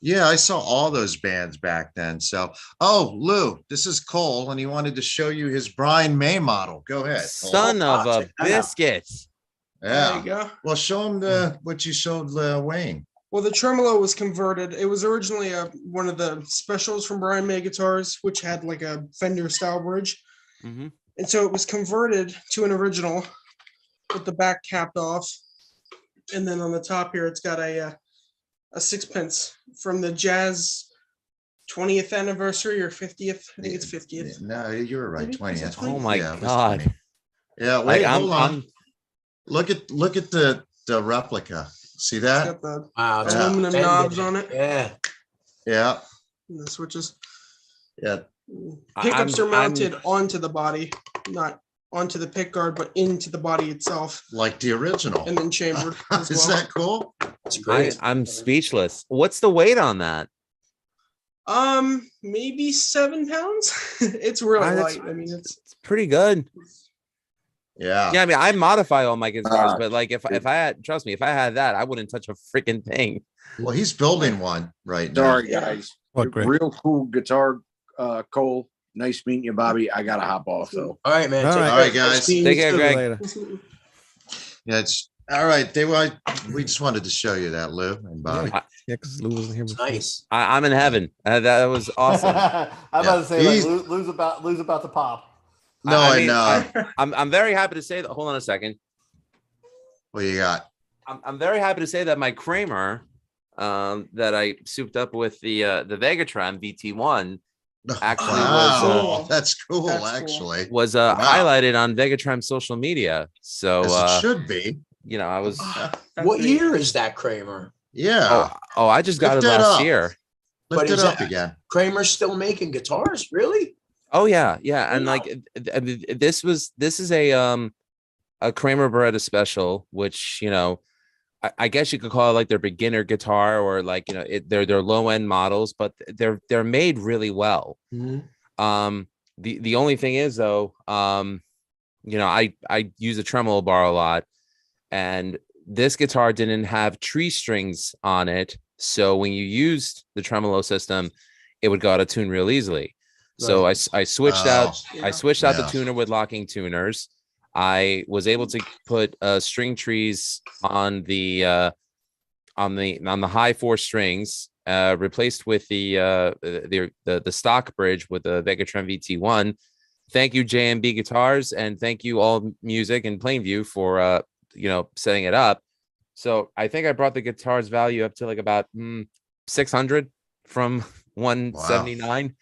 Yeah, I saw all those bands back then. So, Lou, this is Cole, and he wanted to show you his Brian May model. Go ahead, Cole. Son of a check that out. biscuit. Yeah. There you go. Well, show him what you showed Wayne. Well, the tremolo was converted. It was originally one of the specials from Brian May guitars, which had like a Fender style bridge. Mhm. And so it was converted to an original with the back capped off. And then on the top here, it's got a a sixpence from the Jazz 20th anniversary or 50th. I think it's 50th. No, you were right. Maybe? 20th. Oh my Yeah, it was God. 20. Yeah, Like wait, I'm, hold on. I'm Look at the replica. See It's that? got the Wow, it's aluminum bending knobs on it. Yeah. Yeah, And the switches. yeah. Pickups are I'm- mounted onto the body, not onto the pick guard, but into the body itself, Like the original. and then chambered as Is well. that cool? It's great. I'm speechless. What's the weight on that? Maybe 7 pounds. It's really That's- light. I mean, it's It's pretty good. Yeah. Yeah, I mean, I modify all my guitars, Ah, but like if I had, trust me, if I had that, I wouldn't touch a freaking thing. Well, he's building one right now. Sorry, guys. What, Greg? Real cool guitar, Cole. Nice meeting you, Bobby. I gotta hop off though. All right, man. All Take right. care. All right, guys. Nice meeting Take you care, too. Greg. Later. Yeah, it's all right. We just wanted to show you that, Lou and Bobby. Yeah, because Lou wasn't here It's before. nice. I'm in heaven. That was awesome. I'm about to say He's- like Lou's about to pop. No, I I mean, know. I'm very happy to say that. Hold on a second. What you got? I'm very happy to say that my Kramer, that I souped up with the Vegatron VT1 actually Wow, uh, that's cool. That's cool. Actually, was Wow. highlighted on Vegatron social media. So as it should be. you know, I was What year is that, Kramer? Yeah, I just got Lift it it last up. year. lift but it is up that- again. Kramer's still making guitars? Really? Oh yeah, and Wow. like this is a Kramer Beretta special, which you know, I guess you could call it like their beginner guitar or like you know they're low end models, but they're made really well. The only thing is though, you know, I use a tremolo bar a lot, and this guitar didn't have tree strings on it, so when you used the tremolo system, it would go out of tune real easily. So I switched out Yeah. I switched out the Yeah. tuner with locking tuners. I was able to put string trees on the high 4 strings, replaced with the stock bridge with the Vegatron VT1. Thank you JMB Guitars, and thank you All Music and Plainview for you know, setting it up. So I think I brought the guitar's value up to like about 600 from 179.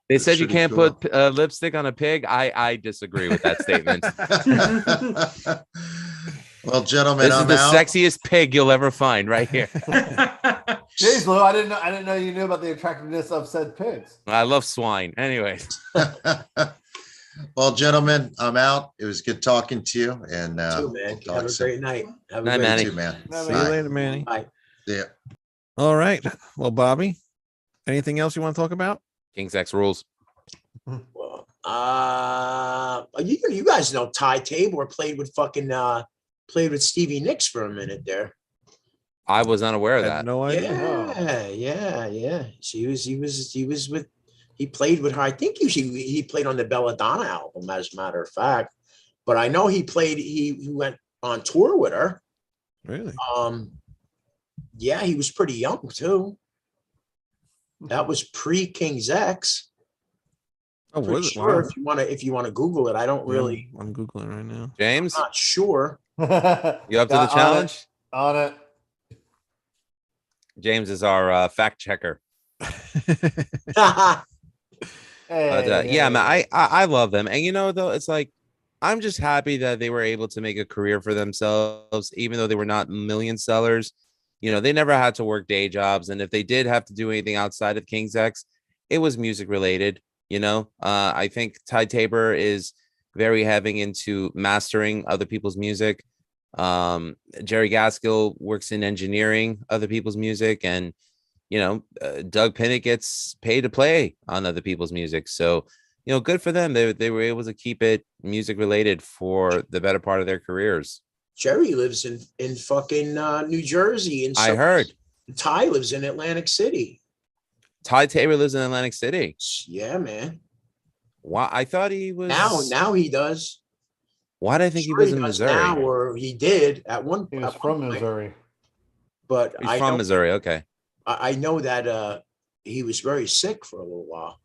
They said you can't put lipstick on a pig. I disagree with that statement. Well, gentlemen, This is I'm the out. sexiest pig you'll ever find right here. Jeez, Lou, I didn't know you knew about the attractiveness of said pigs. I love swine. Anyways, Well, gentlemen, I'm out. It was good talking to you, and Too, man. we'll talk Have a soon. great night. Have a Night, great Manny. You too, man. No, See you Bye. later, Manny. Bye. Yeah. All right. Well, Bobby, anything else you want to talk about? King's X rules. Well, you guys know Ty Tabor played with Stevie Nicks for a minute there. I was unaware of I that. had no idea. Yeah. He played with her. I think he played on the Belladonna album, as a matter of fact. But I know he went on tour with her. Really? Yeah, he was pretty young too. That was pre King's X. Oh, Pretty was it? sure Wow. if you want to Google it. I don't really, I'm Googling right now. James, not sure. you up to the challenge? On it. James is our fact checker. But yeah, man, I love them, and you know though, it's like I'm just happy that they were able to make a career for themselves, even though they were not million sellers. You know, they never had to work day jobs, and if they did have to do anything outside of King's X, it was music related. You know, I think Ty Tabor is very heavy into mastering other people's music. Jerry Gaskill works in engineering other people's music, and you know, Doug Pinnick gets paid to play on other people's music. So, you know, good for them. They were able to keep it music related for the better part of their careers. Jerry lives in fucking New Jersey, and I heard Ty lives in Atlantic City. Ty Tabor lives in Atlantic City. Yeah, man. Why? I thought he was Now he does. Why did I think he Sure was in does Missouri? now, or he did at one. He was at from one point. Missouri. But He's I from know, Missouri. Okay. I know that he was very sick for a little while.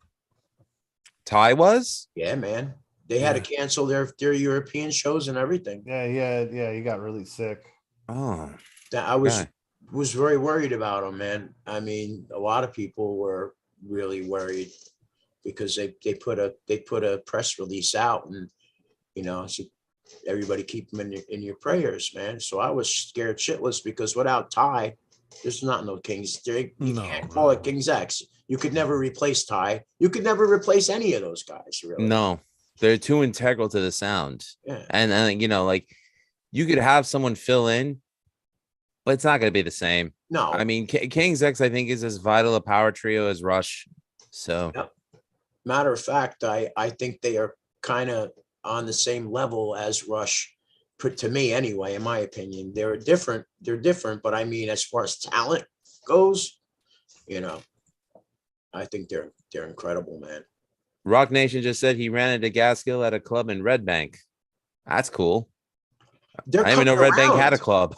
Ty was? Yeah, man. They had to cancel their European shows and everything. Yeah, he got really sick. Oh, That I was okay. was very worried about him, man. I mean, a lot of people were really worried because they put a press release out, and so everybody keep him in your prayers, man. So I was scared shitless because without Ty, there's not no Kings. You can't call it King's X. You could never replace Ty. You could never replace any of those guys, really. No, they're too integral to the sound. Yeah. And like you could have someone fill in, but it's not going to be the same. No. I mean, King's X, I think, is as vital a power trio as Rush. So, yeah. Matter of fact, I think they are kind of on the same level as Rush, to me anyway, in my opinion. They're different, but I mean, as far as talent goes, I think they're incredible, man. Rock Nation just said he ran into Gaskill at a club in Red Bank. That's cool. I didn't even know Red Bank had a club.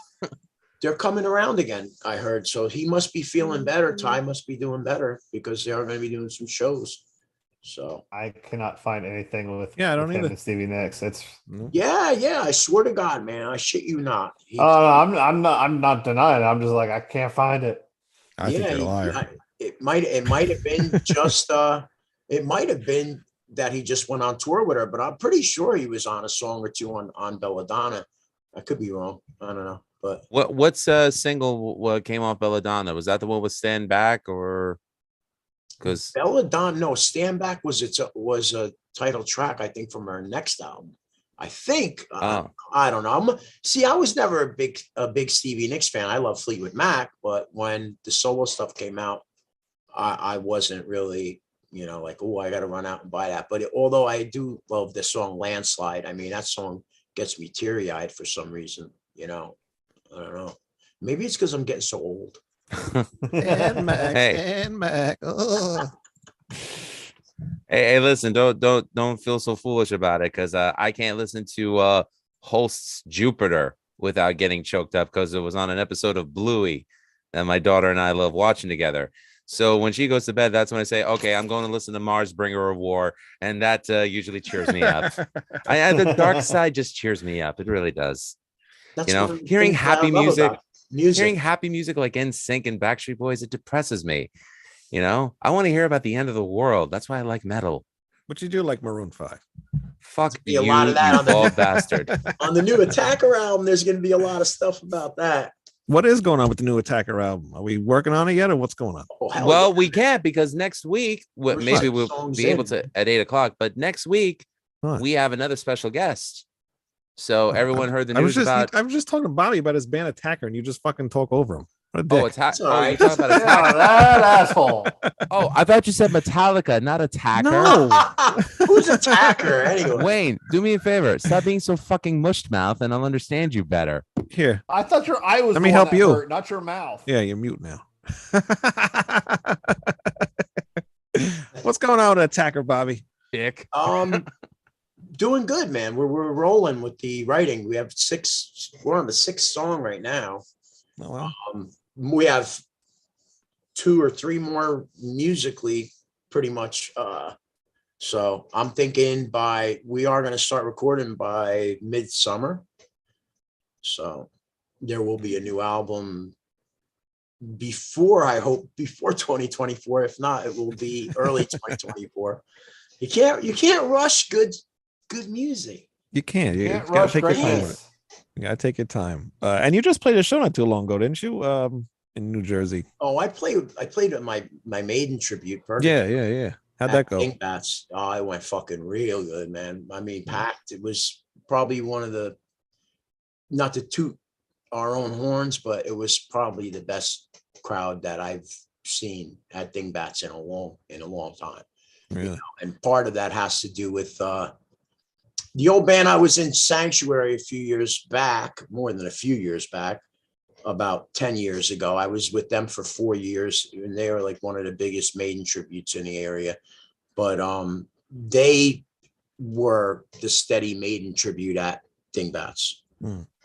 They're coming around again, I heard. So he must be feeling better. Ty must be doing better because they are going to be doing some shows. So I cannot find anything with I don't with him either. and Stevie Nicks. It's yeah. I swear to God, man, I shit you not. I'm not denying it. I'm just like I can't find it. I think you're a liar. It might have been just it might have been that he just went on tour with her, but I'm pretty sure he was on a song or two on Belladonna. I could be wrong. I don't know. But what's single what came off Belladonna? Was that the one with Stand Back or because Belladonna? No, Stand Back was a title track, I think, from her next album. I think. I don't know. I was never a big Stevie Nicks fan. I love Fleetwood Mac, but when the solo stuff came out, I wasn't really, like, oh, I got to run out and buy that. But although I do love the song Landslide, I mean, that song gets me teary-eyed for some reason, I don't know. Maybe it's because I'm getting so old. And Mac, and Mac. Hey, listen, don't feel so foolish about it because I can't listen to Holst's Jupiter without getting choked up because it was on an episode of Bluey that my daughter and I love watching together. So when she goes to bed, that's when I say, okay, I'm going to listen to Mars, Bringer of War. And that usually cheers me up. The dark side just cheers me up. It really does. That's hearing happy music, hearing happy music like NSYNC and Backstreet Boys, it depresses me. I want to hear about the end of the world. That's why I like metal. But you do like Maroon 5. Fuck you, a lot of that you bald bastard. On the new Attacker album, there's going to be a lot of stuff about that. What is going on with the new Attacker album? Are we working on it yet, or what's going on? Well, we can't because next week, maybe we'll be able to at 8:00. But next week, we have another special guest. So everyone heard the news about. I was just talking to Bobby about his band Attacker, and you just fucking talk over him. Oh, Attacker! Oh, you talking about Attacker? That asshole. Oh, I thought you said Metallica, not Attacker. No. Who's Attacker anyway? Wayne, do me a favor. Stop being so fucking mushed mouth, and I'll understand you better. Here, I thought your eye was. Let me help you. Hurt, not your mouth. Yeah, you're mute now. What's going on with Attacker, Bobby? Dick. Doing good, man. We're rolling with the writing. We have 6. We're on the 6th song right now. Oh, well. We have 2 or 3 more musically, pretty much. So I'm thinking we are going to start recording by midsummer. So there will be a new album before 2024. If not, it will be early 2024. You can't rush good music. You can't. You Can't gotta rush take your time greatness. with it. You gotta take your time. And you just played a show not too long ago, didn't you? In New Jersey. Oh, I played my Maiden tribute. Yeah. How'd that go? Dingbats. Oh, it went fucking real good, man. I mean, packed. It was probably one of the, not to toot our own horns, but it was probably the best crowd that I've seen at Dingbats in a long time. Really? And part of that has to do with the old band I was in, Sanctuary, a few years back, more than a few years back, about 10 years ago. I was with them for 4 years, and they were like one of the biggest Maiden tributes in the area. But they were the steady Maiden tribute at Dingbats.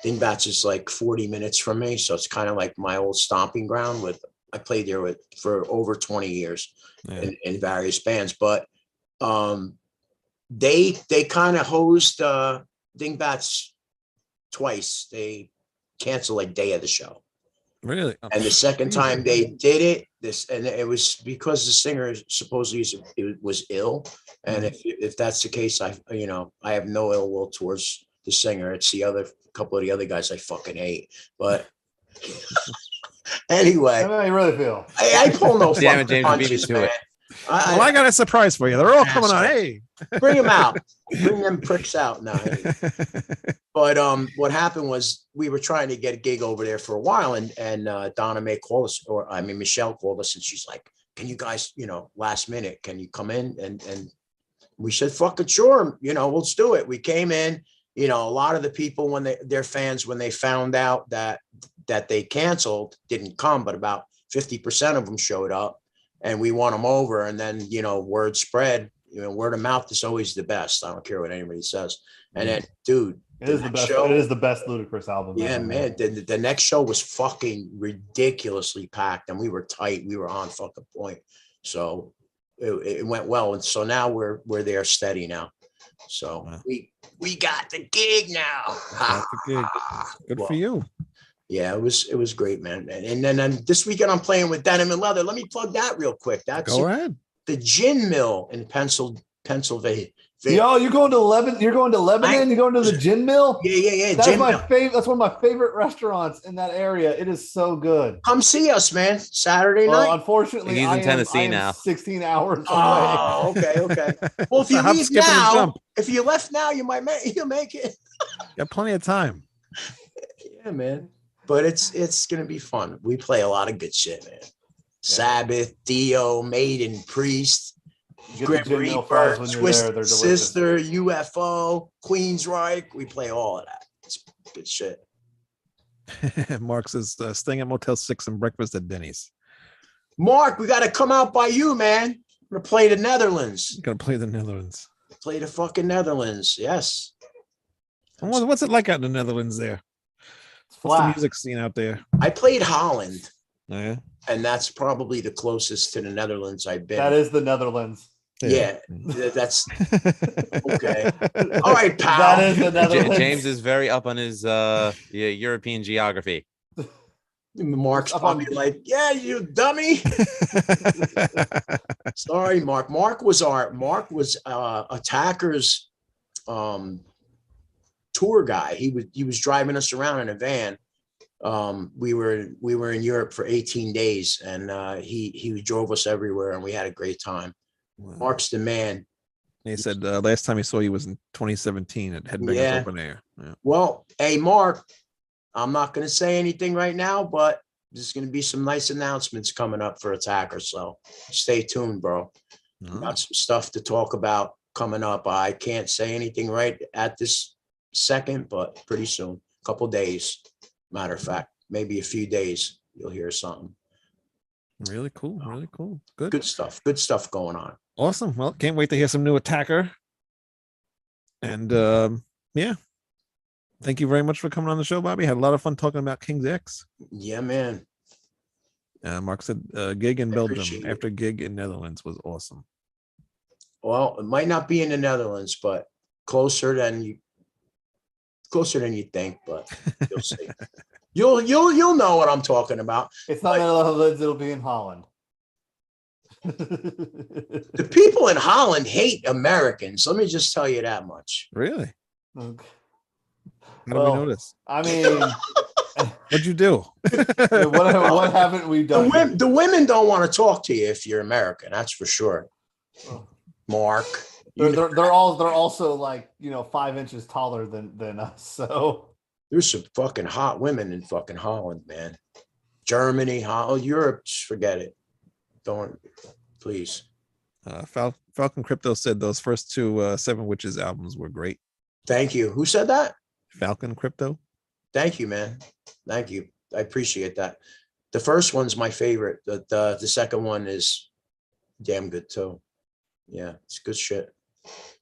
Dingbats is like 40 minutes from me, so it's kind of like my old stomping ground. I played there for over 20 years in various bands, but they kind of hosed Dingbats twice. They cancel a day of the show. Really? Oh, And the second time they did it, and it was because the singer supposedly was ill. And if that's the case, I have no ill will towards the singer. It's the other couple of the other guys I fucking hate. But anyway, How do you really feel? I pull no Damn it, fucking James, you beat me punches, to man. it. well, I got a surprise for you. They're all coming on. Assholes. Hey. Bring them out. Bring them pricks out now. But what happened was we were trying to get a gig over there for a while, and Donna Mae called us, Michelle called us, and she's like, "Can you guys, last minute, can you come in?" And we said, "Fucking sure, let's do it." We came in. A lot of the people when their fans when they found out that they canceled didn't come, but about 50% of them showed up, and we won them over. And then word spread. Word of mouth is always the best. I don't care what anybody says. And then, dude. It is the best. It is the best Ludacris album. Yeah, ever, man. The next show was fucking ridiculously packed, and we were tight. We were on fucking point. So it went well, and so now we're there steady now. So Wow. we got the gig now. Got the gig. Good for you. Yeah, it was great, man. And then this weekend I'm playing with Denim and Leather. Let me plug that real quick. That's Go ahead. the Gin Mill in Pennsylvania. Yo, you're going to Lebanon. You're going to Lebanon. You're going to the Gin Mill. Yeah. That's Gin my Mill. favorite. That's one of my favorite restaurants in that area. It is so good. Come see us, man. Saturday Well, night. Unfortunately, He's in I Tennessee am now. 16 hours away. Oh, okay. Well, if you Hop, leave skip, and a now, jump. if you left now, you might you'll make it. Got plenty of time. Yeah, man. But it's gonna be fun. We play a lot of good shit, man. Sabbath, Dio, Maiden, Priest, Get the Grim Gin Mill Reaper, fries when you're there. Twisted They're delicious. Sister, UFO, Queensryche. We play all of that. It's good shit. Mark says staying at Motel 6 and breakfast at Denny's. Mark, we gotta come out by you, man. We're gonna play the Netherlands. Gotta play the Netherlands. Play the fucking Netherlands. Yes. And what's it like out in the Netherlands there? It's What's the flat. music scene out there? I played Holland, Oh, yeah. and that's probably the closest to the Netherlands I've been. That is the Netherlands. Yeah, that's okay. All right, pal. That is the Netherlands. James is very up on his European geography. Mark's Up on- probably like, yeah, you dummy. Sorry, Mark. Mark was Attacker's tour guy. He was driving us around in a van. We were in Europe for 18 days, and he drove us everywhere, and we had a great time. Wow. Mark's the man. He said last time he saw you was in 2017 at Headbangers Yeah. Open Air. Yeah. Well, hey, Mark, I'm not going to say anything right now, but there's going to be some nice announcements coming up for Attacker. So stay tuned, bro. Oh, Got some stuff to talk about coming up. I can't say anything right at this second, but pretty soon, a couple days. Matter of fact, maybe a few days, you'll hear something. really cool. Really cool. Good. Good stuff. Good stuff going on. Awesome. Well, can't wait to hear some new Attacker. And yeah. Thank you very much for coming on the show, Bobby. Had a lot of fun talking about King's X. Yeah, man. Mark said gig in I Belgium appreciate it. after gig in Netherlands was awesome. Well, it might not be in the Netherlands, but closer than you think, but you'll see. You'll know what I'm talking about. It's not Netherlands. It'll be in Holland. The people in Holland hate Americans. Let me just tell you that much. Really? Okay. How do Well, we know this? I mean, What'd you do? what haven't we done? The women don't want to talk to you if you're American. That's for sure. Mark. They're also like 5 inches taller than us. So There's some fucking hot women in fucking Holland, man. Germany, Holland, Europe, just forget it. Don't, please. Falcon Crypto said those first two Seven Witches albums were great. Thank you. Who said that? Falcon Crypto. Thank you, man. Thank you. I appreciate that. The first one's my favorite. The second one is damn good too. Yeah, it's good shit.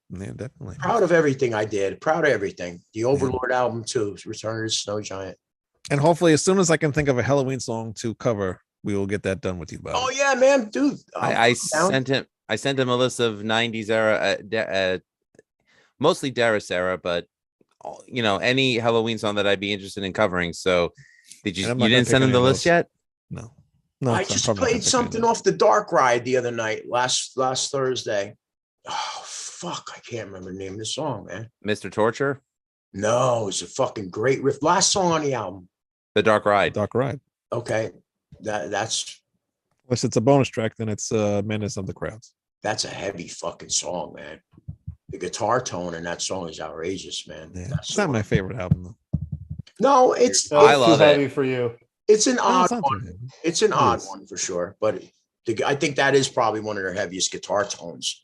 Yeah, definitely. Proud of everything I did. Proud of everything. The Overlord album too. Return of the Snow Giant. And hopefully, as soon as I can think of a Halloween song to cover, we will get that done with you, Bobby. Oh yeah, man, dude. I down. sent him a list of 90s era, mostly Darius era, but any Halloween song that I'd be interested in covering. So Did you? And I'm You not gonna didn't send pick him the any of list those. yet? No. No, I I'm just probably not gonna played pick any something of those. off the Dark Ride the other night, last Thursday. Oh fuck, I can't remember the name of the song, man. Mr. Torture, No, it's a fucking great riff. Last song on the album. The Dark Ride. Dark Ride. Okay, that's Unless it's a bonus track, then it's Menace of the Crowds. a heavy fucking song, man. The guitar tone in that song is outrageous, man. Yeah. That It's not song. my favorite album though. No, it's No, I it's love too it. heavy for you. it's an No, odd it's not too one. heavy. It's an It odd is. one for sure, but I think that is probably one of their heaviest guitar tones.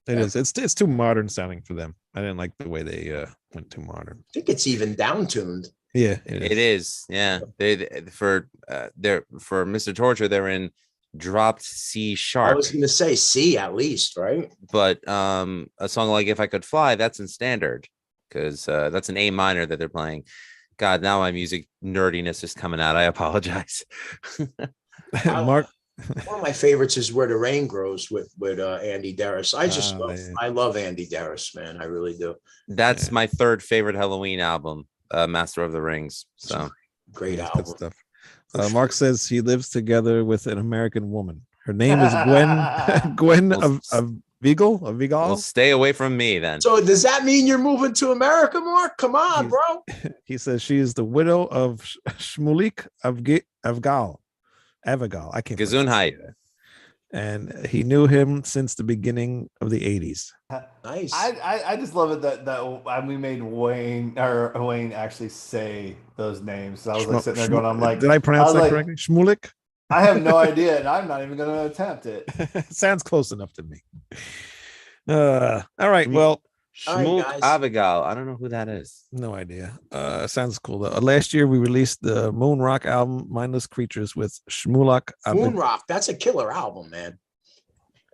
It Yeah. is. It's too modern sounding for them. I didn't like the way they went too modern. I think it's even down tuned. Yeah, It is. Yeah. For Mr. Torture, they're in dropped C I sharp. was gonna say C at least, right? But a song like If I Could Fly, that's in standard because that's an A minor that they're playing. God, now my music nerdiness is coming out. I apologize. Mark. One of my favorites is Where the Rain Grows with Andy Darris. Yeah. I love Andy Darris, man. I really do. That's Yeah. my third favorite Halloween album, Master of the Rings. So Great Yeah, it's good album. stuff. For Mark sure. says he lives together with an American woman. Her name is Gwen Gwen Well, of Vigal. Of Vigal. well, stay away from me then. So does that mean you're moving to America, Mark? Come on, He's- bro. He says she is the widow of Shmulik Avgal. Avigal. I can't. pronounce Gesundheit. it. And he knew him since the beginning of the 80s. Nice. I just love it that we made Wayne actually say those names. So I was like sitting there going, I'm like, did I pronounce was that like- correctly? Shmulik? I have no idea, and I'm not even going to attempt it. Sounds close enough to me. All right. Well, All right, Shmulk guys. Avigal. I don't know who that is. no idea. Sounds cool though. Last year we released the Moon Rock album, Mindless Creatures, with Shmulak. Moon Rock. That's a killer album, man.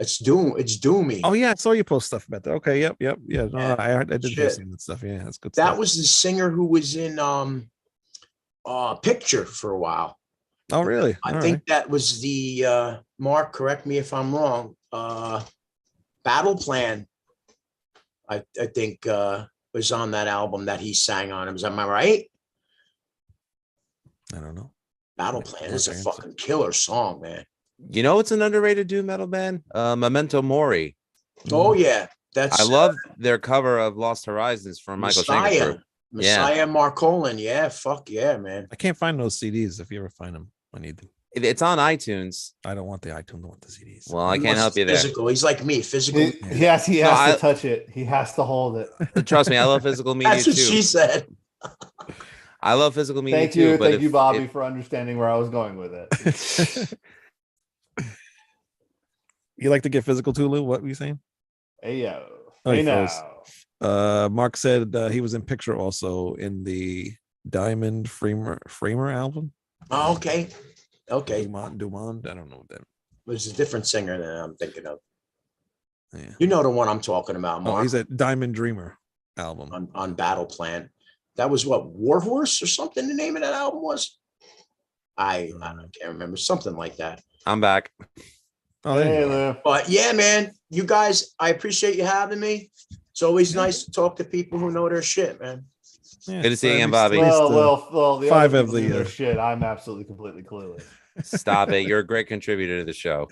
It's doomy. Oh yeah, I saw you post stuff about that. Okay, yep. Yeah, no, Yeah, I did hear shit. some of that stuff. Yeah, that's good That stuff. was the singer who was in Picture for a while. Oh really? I All think right. that was the Mark, correct me if I'm wrong. Battle Plan, I think was on that album that he sang on. Am I right? I don't know. Battle Make Plan Mark is a answer. fucking killer song, man. You know it's an underrated doom metal band? Memento Mori. Oh yeah, that's I love their cover of Lost Horizons from Michael Schenker Messiah. Group. Yeah. Messiah Marcolin. Yeah, fuck yeah, man. I can't find those CDs. If you ever find them, I need them. It's on iTunes. I don't want the iTunes. I want the CDs. Well, I He can't wants help you there. Physical. He's like me, physical. He has No, to touch it. He has to hold it. Trust me, I love physical media That's what too. she said. I love physical media Thank too. you, but thank you, if- Bobby, if- for understanding where I was going with it. You like to get physical too, Lou? What were you saying? Hey yo, Oh, he hey now. froze. Mark said he was in Picture also in the Diamond Framer album. Oh, okay. Okay. Dumont. I don't know what that. There's a different singer than I'm thinking of. Yeah. You know the one I'm talking about, Oh, Mark, he's at Diamond Dreamer album. on Battle Plan. That was what, Warhorse or something the name of that album was? I can't remember. Something like that. I'm back. Oh, there Hey you go. Lou. But yeah, man, you guys, I appreciate you having me. It's always nice to talk to people who know their shit, man. Yeah, Good to see you at again, least- Bobby. at least, Well, the five other of people the do their year. shit. I'm absolutely completely clueless. Stop it. You're a great contributor to the show.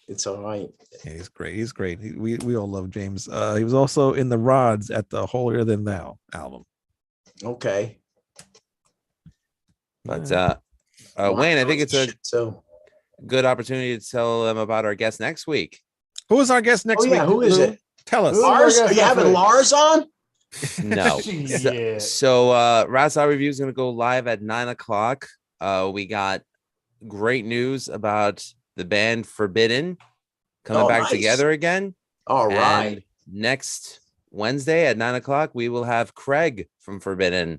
It's all right. Yeah, he's great. He's great. We all love James. He was also in the Rods at the Holier Than Thou album. Okay. But Well, Wayne, I think it's a shit, so. good opportunity to tell them about our guest next week. Who is our guest next Oh yeah, week? who is Lou? it? Tell us. Who- Lars? our Are guest you next having week? Lars on? No. Shit. So Ras Out Review is going to go live at 9:00. We got great news about the band Forbidden coming Oh, back nice. together again. All right. And next Wednesday at 9:00, we will have Craig from Forbidden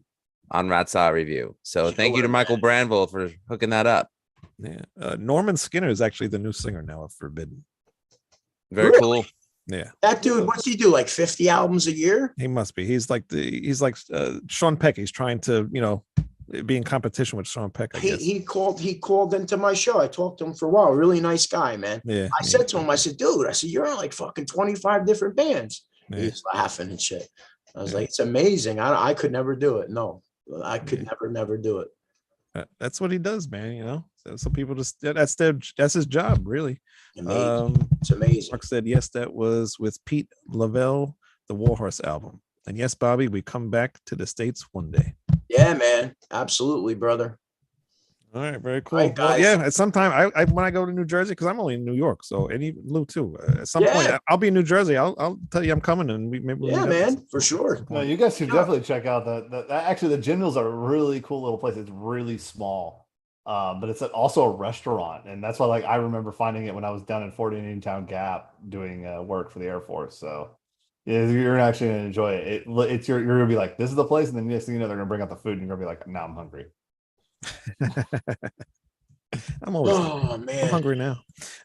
on Rat Saw Review. So thank you to Killer, Michael man. Branville for hooking that up. Yeah. Norman Skinner is actually the new singer now of Forbidden. Very Really? cool. Yeah, That dude, what's he do? Like 50 albums a year? he must be. He's like Sean Peck. He's trying to, be in competition with Sean Peck, I guess. He called into my show. I talked to him for a while. Really nice guy, man. Yeah. I said to him, I said, dude, you're in like fucking 25 different bands. Yeah. He's laughing and shit. I was Yeah. like, it's amazing. I could never do it. No, I could Yeah. never do it. That's what he does, man. You know, so people just that's his job, really. Amazing. It's amazing. Mark said yes, that was with Pete Lavelle, the Warhorse album. And yes, Bobby, we come back to the States one day. Yeah, man. Absolutely, brother. All right, very cool. Right, Well, guys. yeah, at some time, I when I go to New Jersey, because I'm only in New York, so and even Lou too. At some point, Yeah. I'll be in New Jersey. I'll tell you I'm coming, and maybe we'll Yeah, meet up. man, for sure. No, you guys should definitely check out actually the Gin Mills are a really cool little place. It's really small. But it's also a restaurant, and that's why like I remember finding it when I was down in Fort Indian Town Gap doing work for the Air Force. So yeah, you're actually gonna enjoy it. It's you're gonna be like, this is the place, and then next thing you know, they're gonna bring out the food, and you're gonna be like, now I'm hungry. I'm always Oh I'm man. hungry now.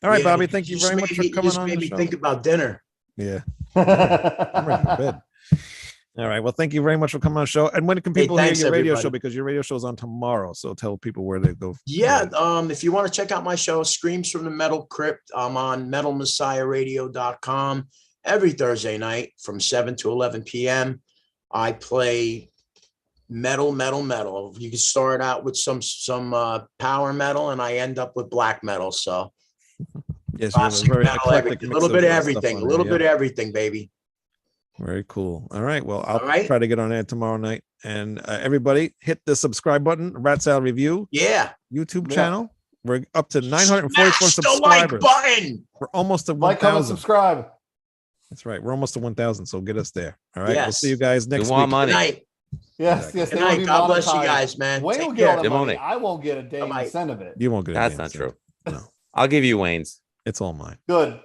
All right, Yeah, Bobby, thank you just very much made for me- coming just on made the me show. think about dinner. Yeah, I'm ready for bed. All right. Well, thank you very much for coming on the show. And when can Hey, people hear thanks, your radio everybody. show? Because your radio show is on tomorrow. So tell people where they go. Yeah, if you want to check out my show, Screams from the Metal Crypt, I'm on metalmessiahradio.com every Thursday night from 7 to 11 p.m. I play metal. You can start out with some power metal, and I end up with black metal. So Yes, you have a classic very metal, eclectic everything. A mix little bit of stuff everything, on a little there, bit of everything, baby. Very cool. All right. Well, I'll All right. try to get on there tomorrow night. And everybody, hit the subscribe button. Rat Salad Review Yeah. YouTube Yeah. channel. We're up to 944 Smash the like subscribers. button. We're almost to Like, comment, 1,000. subscribe. That's right. We're almost to 1,000. So get us there. All right. We'll Yes. see you guys next want week. money. Good night. Yes, Exactly. yes. Good they will night. be God bless you monetized. guys, man. Wayne Take will get all care. the Demone. money. I won't get a dang Bye-bye. cent of it. You won't get That's any not answer. true. No, I'll give you Wayne's. it's all mine. Good.